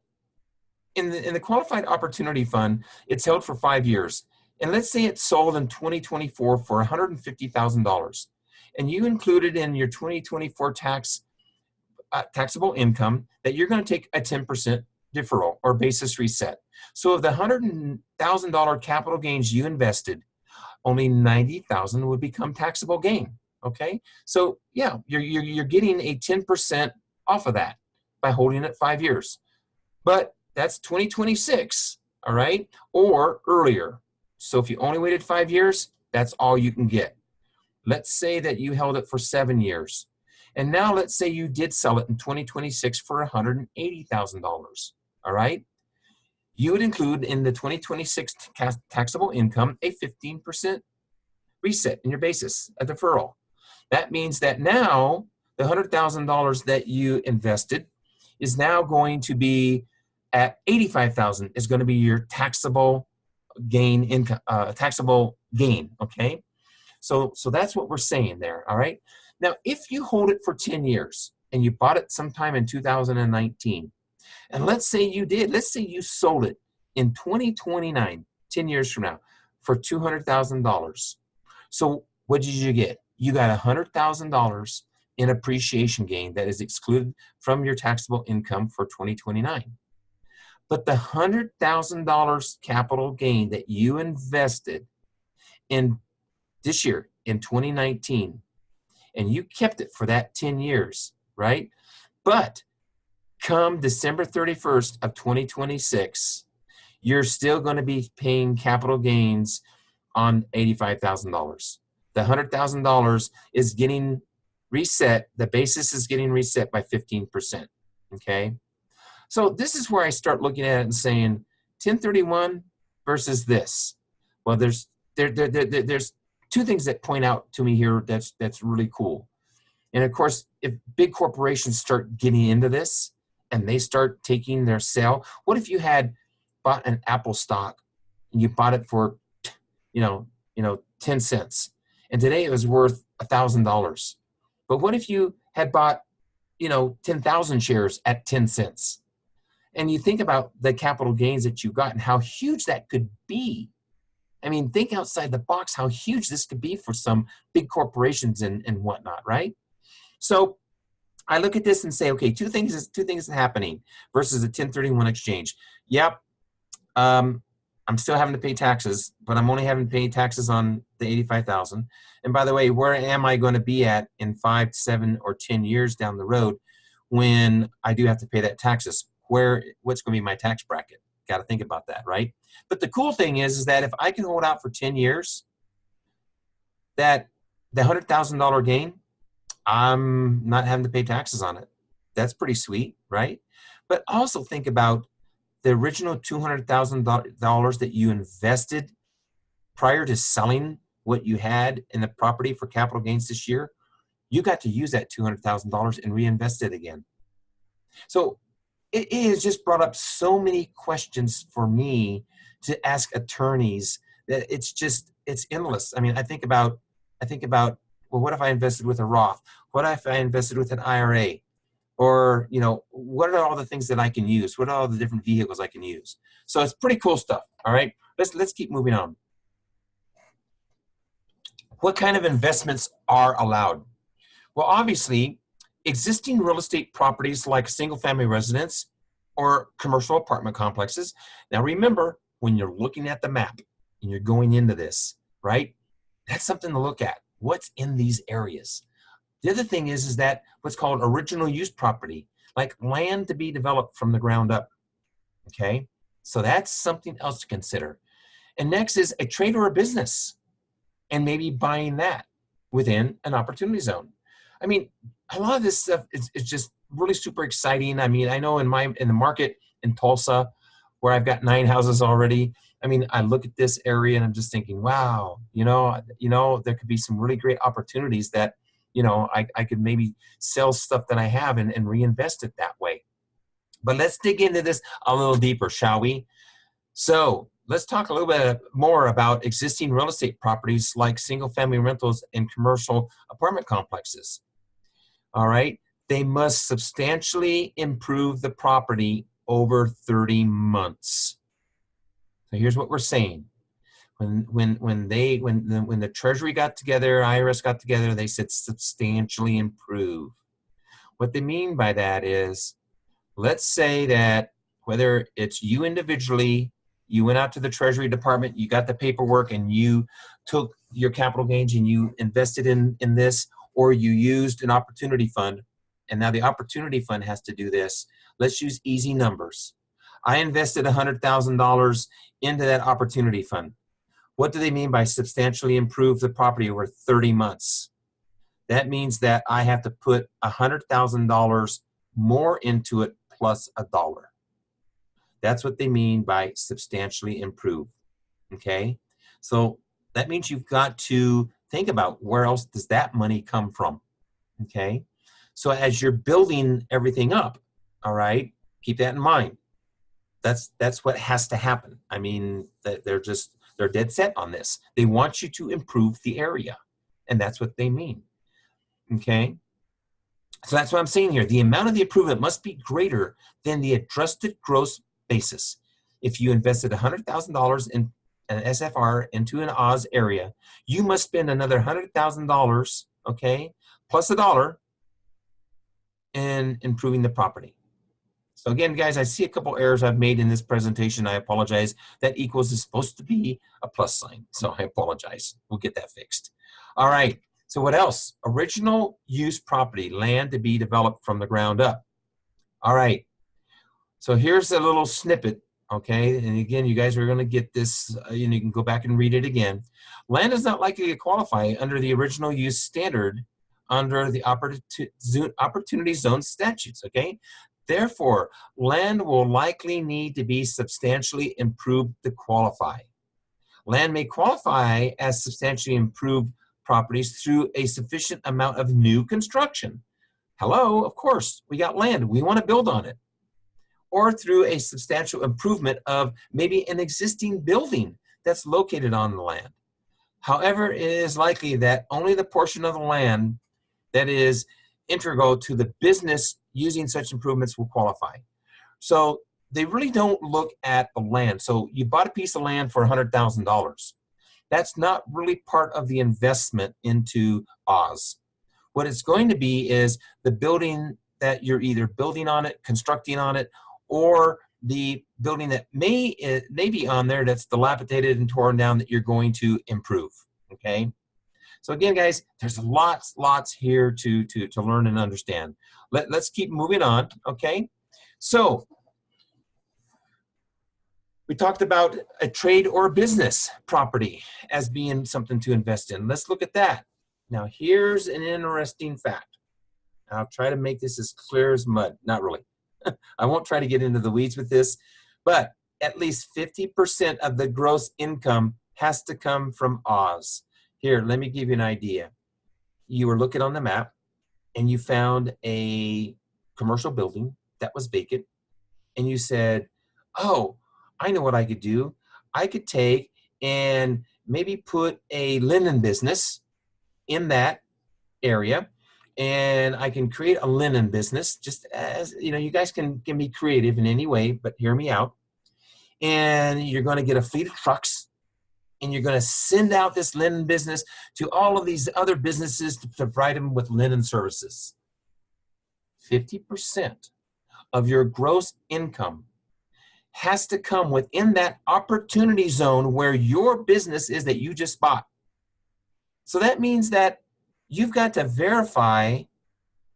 in the qualified opportunity fund, it's held for 5 years. And let's say it's sold in 2024 for $150,000. And you included in your 2024 taxable income that you're going to take a 10% deferral or basis reset. So of the $100,000 capital gains you invested, only $90,000 would become taxable gain. Okay, so yeah, you're getting a 10% off of that by holding it 5 years. But that's 2026, all right, or earlier. So if you only waited 5 years, that's all you can get. Let's say that you held it for 7 years. And now let's say you did sell it in 2026 for $180,000, all right? You would include in the 2026 taxable income a 15% reset in your basis, a deferral. That means that now the $100,000 that you invested is now going to be at $85,000 is going to be your taxable gain income, taxable gain. Okay, so that's what we're saying there. All right. Now, if you hold it for 10 years and you bought it sometime in 2019, and let's say you sold it in 2029, 10 years from now, for $200,000. So what did you get? You got $100,000 in appreciation gain that is excluded from your taxable income for 2029. But the $100,000 capital gain that you invested in this year, in 2019, and you kept it for that 10 years, right? But come December 31st of 2026, you're still going to be paying capital gains on $85,000. The $100,000 is getting reset. The basis is getting reset by 15%. Okay. So this is where I start looking at it and saying 1031 versus this. Well, there's two things that point out to me here that's really cool. And of course, if big corporations start getting into this and they start taking their sale, what if you had bought an Apple stock and you bought it for, 10 cents, and today it was worth $1,000. But what if you had bought, 10,000 shares at 10 cents? And you think about the capital gains that you got and how huge that could be. I mean, think outside the box how huge this could be for some big corporations and whatnot, right? So I look at this and say, okay, two things are happening versus a 1031 exchange. Yep, I'm still having to pay taxes, but I'm only having to pay taxes on the $85,000. And by the way, where am I going to be at in 5, 7, or 10 years down the road when I do have to pay that taxes? What's going to be my tax bracket? Got to think about that, right? But the cool thing is that if I can hold out for 10 years, that the $100,000 gain, I'm not having to pay taxes on it. That's pretty sweet, right? But also think about the original $200,000 that you invested prior to selling what you had in the property for capital gains this year. You got to use that $200,000 and reinvest it again. So it has just brought up so many questions for me to ask attorneys that it's endless. I mean, I think about, well, what if I invested with a Roth? What if I invested with an IRA? Or, what are all the things that I can use? What are all the different vehicles I can use? So it's pretty cool stuff. All right, let's keep moving on. What kind of investments are allowed? Well, obviously, existing real estate properties like single-family residence or commercial apartment complexes. Now, remember, when you're looking at the map and you're going into this, right, that's something to look at. What's in these areas? The other thing is that what's called original use property, like land to be developed from the ground up, okay? So that's something else to consider. And next is a trade or a business, and maybe buying that within an opportunity zone. I mean, a lot of this stuff is just really super exciting. I mean, I know in the market in Tulsa, where I've got 9 houses already, I mean, I look at this area and I'm just thinking, wow, there could be some really great opportunities that, I could maybe sell stuff that I have and reinvest it that way. But let's dig into this a little deeper, shall we? So let's talk a little bit more about existing real estate properties like single-family rentals and commercial apartment complexes. All right. They must substantially improve the property over 30 months. So here's what we're saying. When the Treasury got together, IRS got together, they said substantially improve. What they mean by that is, let's say that whether it's you individually, you went out to the Treasury Department, you got the paperwork, and you took your capital gains and you invested in this, or you used an opportunity fund, and now the opportunity fund has to do this. Let's use easy numbers. I invested $100,000 into that opportunity fund. What do they mean by substantially improve the property over 30 months? That means that I have to put $100,000 more into it plus $1. That's what they mean by substantially improve, okay? So that means you've got to think about where else does that money come from, okay? So as you're building everything up, all right, keep that in mind. That's what has to happen. I mean, they're dead set on this. They want you to improve the area, and that's what they mean, okay? So that's what I'm saying here. The amount of the improvement must be greater than the adjusted gross basis. If you invested $100,000 in an SFR into an Oz area, you must spend another $100,000, okay, plus $1 in improving the property. So again, guys, I see a couple errors I've made in this presentation. I apologize. That equals is supposed to be a plus sign, so I apologize. We'll get that fixed. All right, so what else? Original use property, land to be developed from the ground up. All right, so here's a little snippet, okay? And again, you guys are gonna get this, you can go back and read it again. Land is not likely to qualify under the original use standard under the opportunity zone statutes, okay? Therefore, land will likely need to be substantially improved to qualify. Land may qualify as substantially improved properties through a sufficient amount of new construction. Hello, of course, we got land, we want to build on it. Or through a substantial improvement of maybe an existing building that's located on the land. However, it is likely that only the portion of the land that is integral to the business using such improvements will qualify. So they really don't look at the land. So you bought a piece of land for $100,000. That's not really part of the investment into Oz. What it's going to be is the building that you're either building on it, constructing on it, or the building that may be on there that's dilapidated and torn down that you're going to improve, okay? So again, guys, there's lots here to learn and understand. Let's keep moving on, okay? So we talked about a trade or business property as being something to invest in. Let's look at that. Now, here's an interesting fact. I'll try to make this as clear as mud. Not really. I won't try to get into the weeds with this, but at least 50% of the gross income has to come from Oz. Here, let me give you an idea. You were looking on the map and you found a commercial building that was vacant, and you said, oh, I know what I could do. I could take and maybe put a linen business in that area, and I can create a linen business, just as, you guys can be creative in any way, but hear me out. And you're going to get a fleet of trucks, and you're going to send out this linen business to all of these other businesses to provide them with linen services. 50% of your gross income has to come within that opportunity zone where your business is that you just bought. So that means that you've got to verify,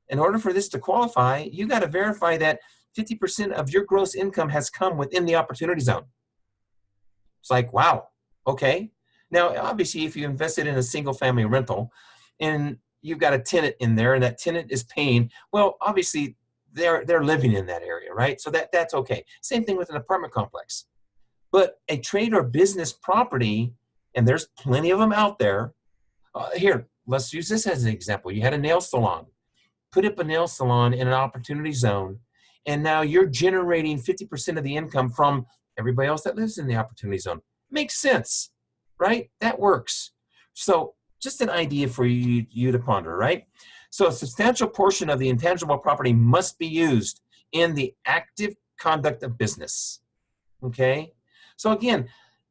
in order for this to qualify, you got to verify that 50% of your gross income has come within the opportunity zone. It's like, wow, okay. Now, obviously, if you invested in a single family rental and you've got a tenant in there and that tenant is paying, well, obviously, they're living in that area, right? So that's okay. Same thing with an apartment complex. But a trade or business property, and there's plenty of them out there. Here, let's use this as an example. You had a nail salon. Put up a nail salon in an opportunity zone, and now you're generating 50% of the income from everybody else that lives in the opportunity zone. Makes sense, right? That works. So just an idea for you to ponder, right? So a substantial portion of the intangible property must be used in the active conduct of business. Okay? So again,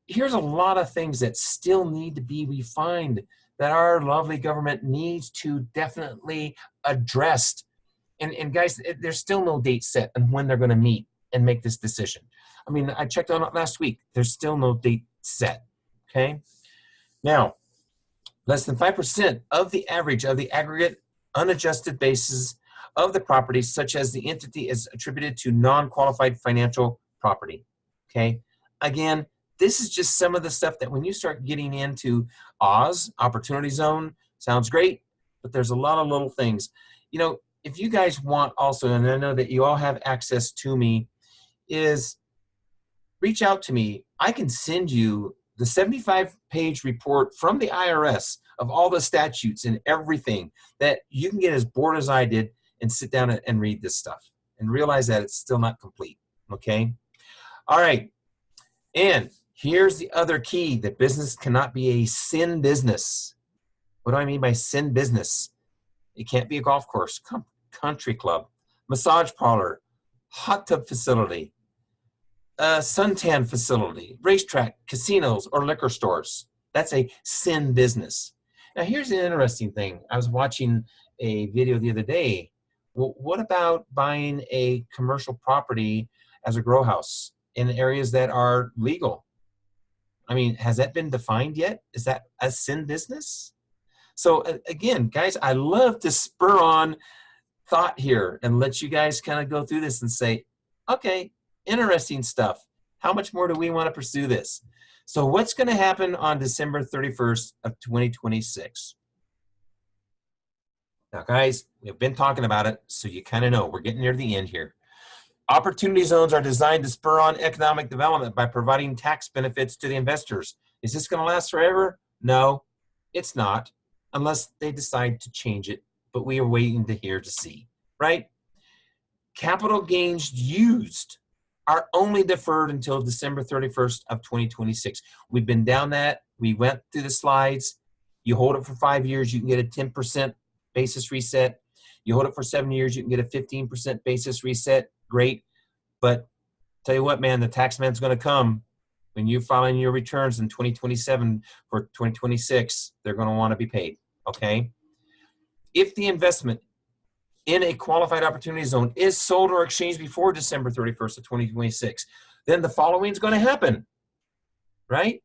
here's a lot of things that still need to be refined that our lovely government needs to definitely address. And guys, there's still no date set on when they're going to meet and make this decision. I mean, I checked on it last week. There's still no date set. Okay? Now, less than 5% of the average of the aggregate unadjusted basis of the property, such as the entity is attributed to non-qualified financial property. Okay? Again, this is just some of the stuff that when you start getting into Oz, Opportunity Zone, sounds great, but there's a lot of little things. You know, if you guys want also, and I know that you all have access to me, is reach out to me. I can send you the 75-page report from the IRS of all the statutes and everything that you can get as bored as I did and sit down and read this stuff and realize that it's still not complete, okay? All right, and here's the other key, that business cannot be a sin business. What do I mean by sin business? It can't be a golf course, country club, massage parlor, hot tub facility, suntan facility, racetrack, casinos, or liquor stores. That's a sin business. Now, here's an interesting thing. I was watching a video the other day. Well, what about buying a commercial property as a grow house in areas that are legal? I mean, has that been defined yet? Is that a sin business? So again, guys, I love to spur on thought here and let you guys kind of go through this and say, okay, interesting stuff. How much more do we want to pursue this? So what's going to happen on December 31st of 2026? Now, guys, we've been talking about it, so you kind of know. We're getting near the end here. Opportunity zones are designed to spur on economic development by providing tax benefits to the investors. Is this going to last forever? No, it's not, unless they decide to change it, but we are waiting to hear to see, right? Capital gains used are only deferred until December 31st of 2026. We've been down that. We went through the slides. You hold it for 5 years, you can get a 10% basis reset. You hold it for 7 years, you can get a 15% basis reset. Great. But tell you what, man, the tax man's going to come when you're filing your returns in 2027 for 2026. They're going to want to be paid. Okay. If the investment in a qualified opportunity zone is sold or exchanged before December 31st of 2026, then the following is going to happen, right?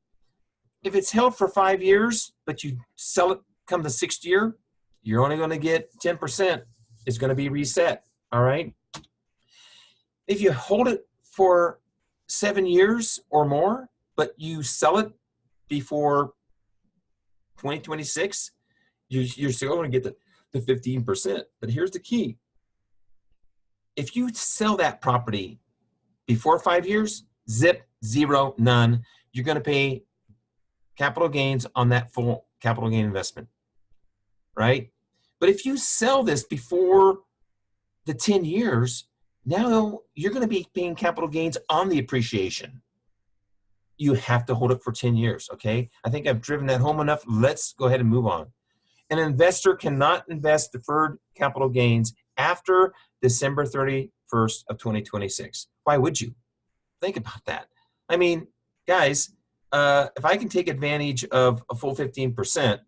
If it's held for 5 years, but you sell it come the 6th year, you're only going to get 10%. It's going to be reset, all right? If you hold it for 7 years or more, but you sell it before 2026, you're still going to get the 15%. But here's the key. If you sell that property before 5 years, zip, zero, none, you're going to pay capital gains on that full capital gain investment, right? But if you sell this before the 10 years, now you're going to be paying capital gains on the appreciation. You have to hold it for 10 years, okay? I think I've driven that home enough. Let's go ahead and move on. An investor cannot invest deferred capital gains after December 31st of 2026. Why would you? Think about that. I mean, guys, if I can take advantage of a full 15%,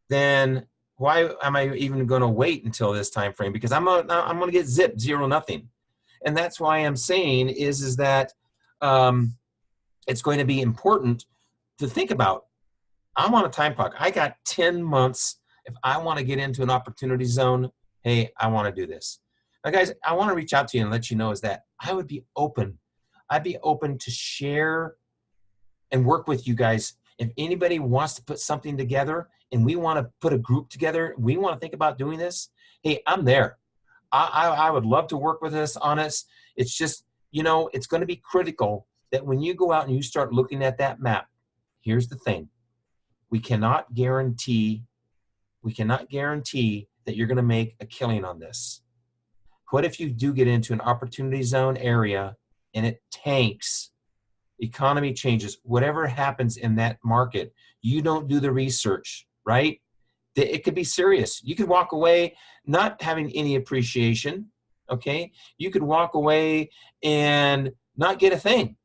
then why am I even going to wait until this time frame? Because I'm going to get zip, zero, nothing. And that's why I'm saying is that it's going to be important to think about. I'm on a time clock. I got 10 months. If I want to get into an opportunity zone, hey, I want to do this. Now, guys, I want to reach out to you and let you know is that I would be open. I'd be open to share and work with you guys. If anybody wants to put something together and we want to put a group together, we want to think about doing this, hey, I'm there. I would love to work with us on this. It's just, you know, it's going to be critical that when you go out and you start looking at that map, here's the thing. We cannot guarantee that you're going to make a killing on this. What if you do get into an opportunity zone area and it tanks? Economy changes, whatever happens in that market, you don't do the research, right? It could be serious. You could walk away not having any appreciation, okay? You could walk away and not get a thing.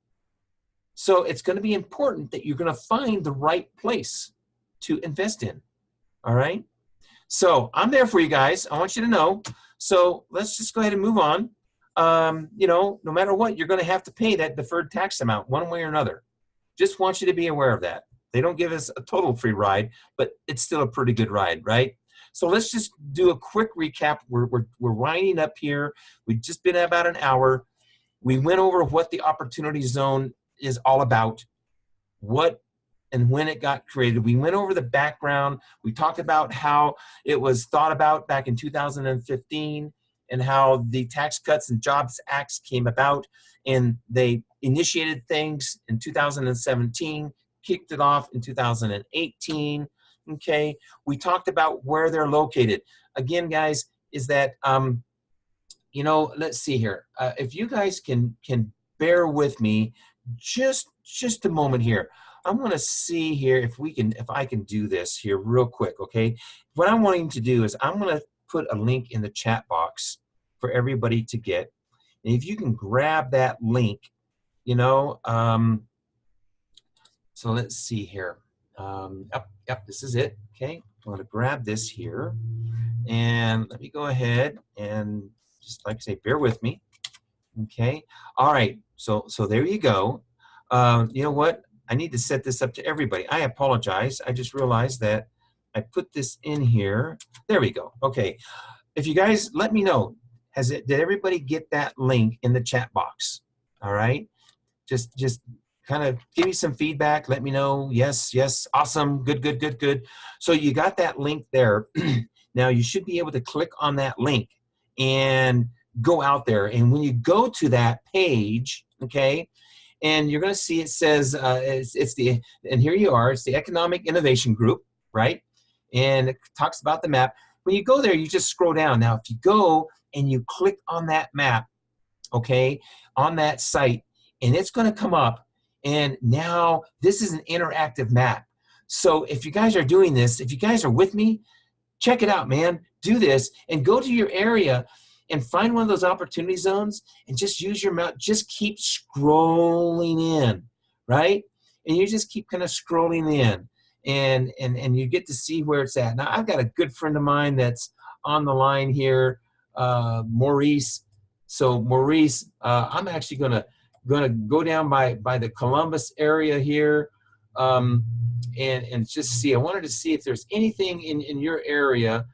So it's going to be important that you're going to find the right place to invest in, all right? So I'm there for you guys. I want you to know. So let's just go ahead and move on. You know, no matter what, you're going to have to pay that deferred tax amount one way or another. Just want you to be aware of that. They don't give us a total free ride, but it's still a pretty good ride, right? So let's just do a quick recap. We're winding up here. We've just been about an hour. We went over what the opportunity zone is all about, what and when it got created. We went over the background. We talked about how it was thought about back in 2015 and how the Tax Cuts and Jobs Acts came about, and they initiated things in 2017, kicked it off in 2018, okay? We talked about where they're located. Again, guys, is that, you know, let's see here. If you guys can bear with me just a moment here. I'm going to see here if I can do this here real quick, okay? What I'm wanting to do is I'm going to put a link in the chat box for everybody to get. And if you can grab that link, you know, so let's see here. Yep, this is it, okay? I'm going to grab this here. And let me go ahead and just like I say, bear with me, okay? All right, so there you go. You know what? I need to set this up to everybody. I apologize. I just realized that I put this in here. There we go. Okay. If you guys let me know, did everybody get that link in the chat box? All right. Just kind of give me some feedback. Let me know. Yes. Awesome. Good. So you got that link there. Now you should be able to click on that link and go out there. And when you go to that page, okay, and you're going to see it says, and here you are, it's the Economic Innovation Group, right? And it talks about the map. When you go there, you just scroll down. Now, if you go and you click on that map, okay, on that site, and it's going to come up, and now this is an interactive map. So if you guys are doing this, if you guys are with me, check it out, man. Do this and go to your area and find one of those opportunity zones and just use your mouse. Just keep scrolling in, right? And you just keep kind of scrolling in and you get to see where it's at. Now, I've got a good friend of mine that's on the line here, Maurice. So Maurice, I'm actually gonna go down by the Columbus area here and just see. I wanted to see if there's anything in your area.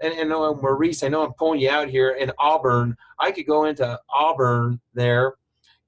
And Maurice, I know I'm pulling you out here in Auburn. I could go into Auburn there,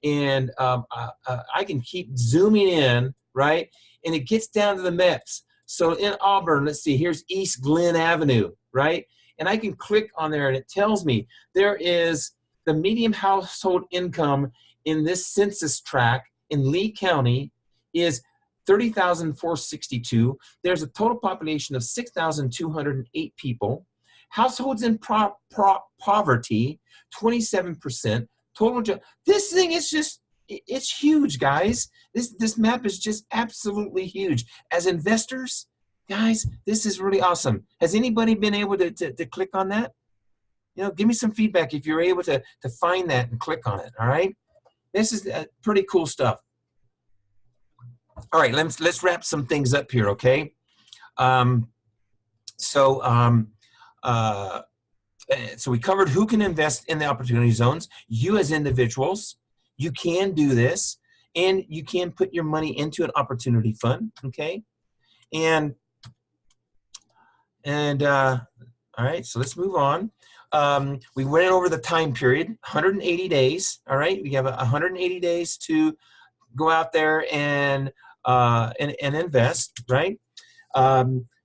and I can keep zooming in, right? And it gets down to the maps. So in Auburn, let's see, here's East Glen Avenue, right? And I can click on there, and it tells me there is the median household income in this census tract in Lee County is 30,462. There's a total population of 6,208 people. Households in poverty, 27%. Total job. This thing is just, it's huge, guys. This map is just absolutely huge. As investors, guys, this is really awesome. Has anybody been able to click on that? You know, give me some feedback if you're able to find that and click on it, all right? This is pretty cool stuff. All right, let's wrap some things up here, okay? So we covered who can invest in the opportunity zones. You as individuals, you can do this, and you can put your money into an opportunity fund, okay? And all right, so let's move on. We went over the time period, 180 days, all right? We have 180 days to go out there and invest, right?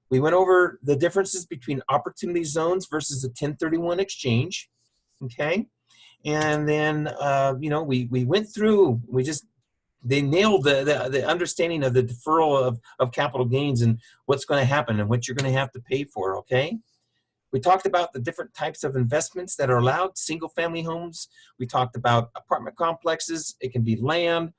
We went over the differences between opportunity zones versus a 1031 exchange, okay? And then, you know, we went through, they nailed the understanding of the deferral of capital gains and what's going to happen and what you're going to have to pay for, okay? We talked about the different types of investments that are allowed, single-family homes. We talked about apartment complexes. It can be land,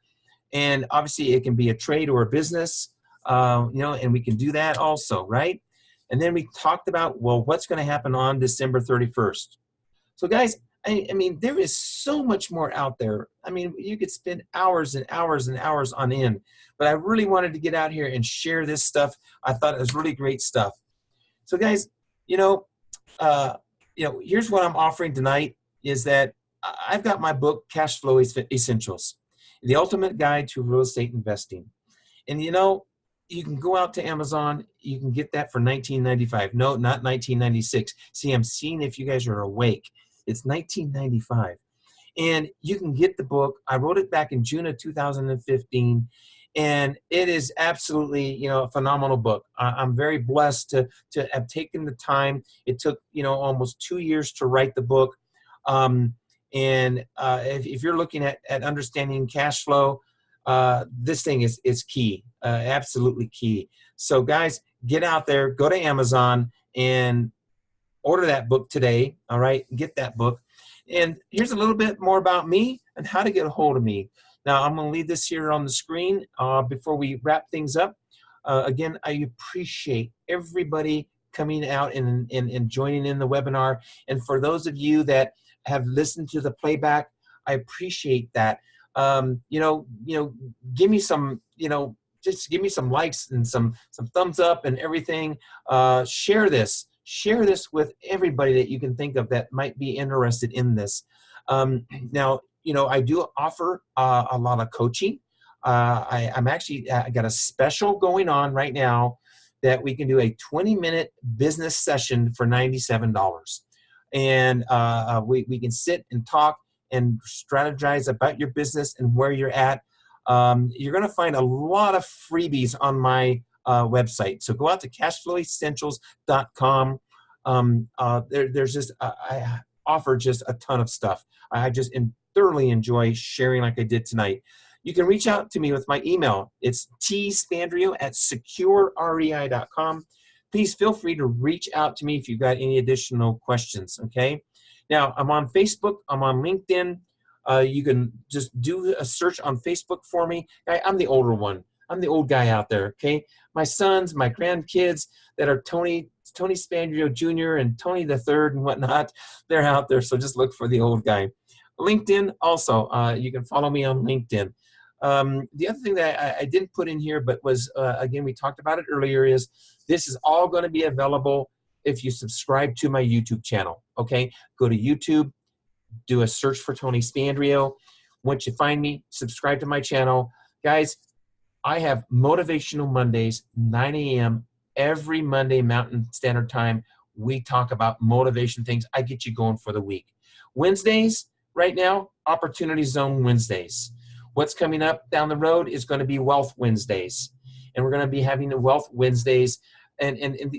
and obviously it can be a trade or a business, you know, and we can do that also, right? And then we talked about, well, what's going to happen on December 31st. So guys, I mean, there is so much more out there. I mean, you could spend hours and hours and hours on end, but I really wanted to get out here and share this stuff. I thought it was really great stuff. So guys, you know, uh, here's what I'm offering tonight is that I've got my book, Cash Flow Essentials, The Ultimate Guide to Real Estate Investing. And you can go out to Amazon, you can get that for $19.95. No, not $19.96. See, I'm seeing if you guys are awake. It's $19.95. And you can get the book. I wrote it back in June of 2015. And it is absolutely, a phenomenal book. I'm very blessed to have taken the time. It took, almost 2 years to write the book. If you're looking at understanding cash flow, this thing is key, absolutely key. So guys, get out there, go to Amazon and order that book today. All right, get that book. And here's a little bit more about me and how to get a hold of me. Now, I'm going to leave this here on the screen before we wrap things up. Again, I appreciate everybody coming out and joining in the webinar. And for those of you that have listened to the playback, I appreciate that. Give me some, just give me some likes and some thumbs up and everything. Share this with everybody that you can think of that might be interested in this. Now, I do offer a lot of coaching. I'm actually, I got a special going on right now that we can do a 20-minute business session for $97. And we can sit and talk and strategize about your business and where you're at. You're going to find a lot of freebies on my website. So go out to cashflowessentials.com. There's just, I offer just a ton of stuff. I just thoroughly enjoy sharing like I did tonight. You can reach out to me with my email. It's tspandrio@securerei.com. Please feel free to reach out to me if you've got any additional questions, okay? Now, I'm on Facebook. I'm on LinkedIn. You can just do a search on Facebook for me. I'm the older one. I'm the old guy out there, okay? My sons, my grandkids that are Tony Spandrio Jr. and Tony the Third and whatnot, they're out there, so just look for the old guy. LinkedIn also, you can follow me on LinkedIn. The other thing that I didn't put in here, but was, again, we talked about it earlier, is this is all going to be available if you subscribe to my YouTube channel, okay? Go to YouTube, do a search for Tony Spandrio. Once you find me, subscribe to my channel. Guys, I have Motivational Mondays, 9 a.m. every Monday Mountain Standard Time. We talk about motivation things. I get you going for the week. Wednesdays, right now, Opportunity Zone Wednesdays. What's coming up down the road is going to be Wealth Wednesdays. And we're going to be having the Wealth Wednesdays. And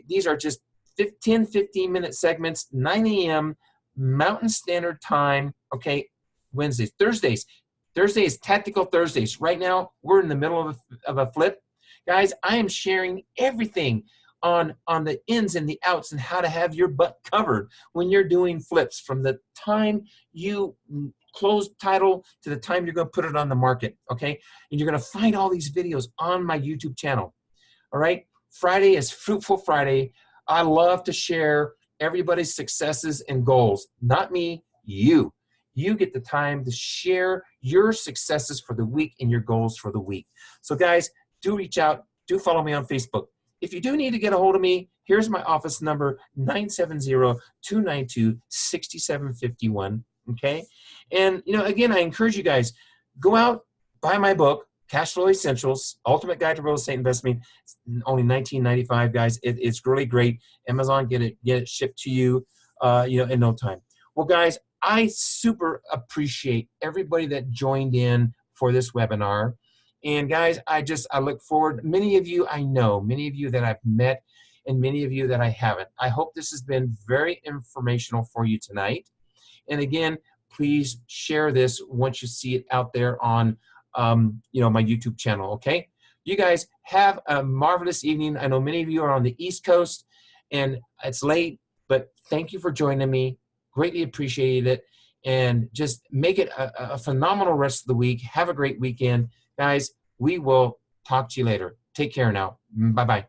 these are just 15-minute segments, 9 a.m. Mountain Standard Time, okay, Wednesdays. Thursday is Tactical Thursdays. Right now, we're in the middle of a flip. Guys, I am sharing everything on the ins and the outs and how to have your butt covered when you're doing flips from the time you close title to the time you're going to put it on the market, okay? And you're going to find all these videos on my YouTube channel, all right? Friday is Fruitful Friday. I love to share everybody's successes and goals. Not me, you. You get the time to share your successes for the week and your goals for the week. So guys, do reach out. Do follow me on Facebook. If you do need to get a hold of me, here's my office number, 970-292-6751, okay? And, again, I encourage you guys, go out, buy my book, Cash Flow Essentials, Ultimate Guide to Real Estate Investing. It's only $19.95, guys. It's really great. Amazon, get it shipped to you, in no time. Well, guys, I super appreciate everybody that joined in for this webinar. And guys, I look forward. Many of you I know, many of you that I've met, and many of you that I haven't. I hope this has been very informational for you tonight. And again, please share this once you see it out there on my YouTube channel, okay? You guys have a marvelous evening. I know many of you are on the East Coast, and it's late, but thank you for joining me. Greatly appreciate it. And just make it a phenomenal rest of the week. Have a great weekend. Guys, we will talk to you later. Take care now. Bye-bye.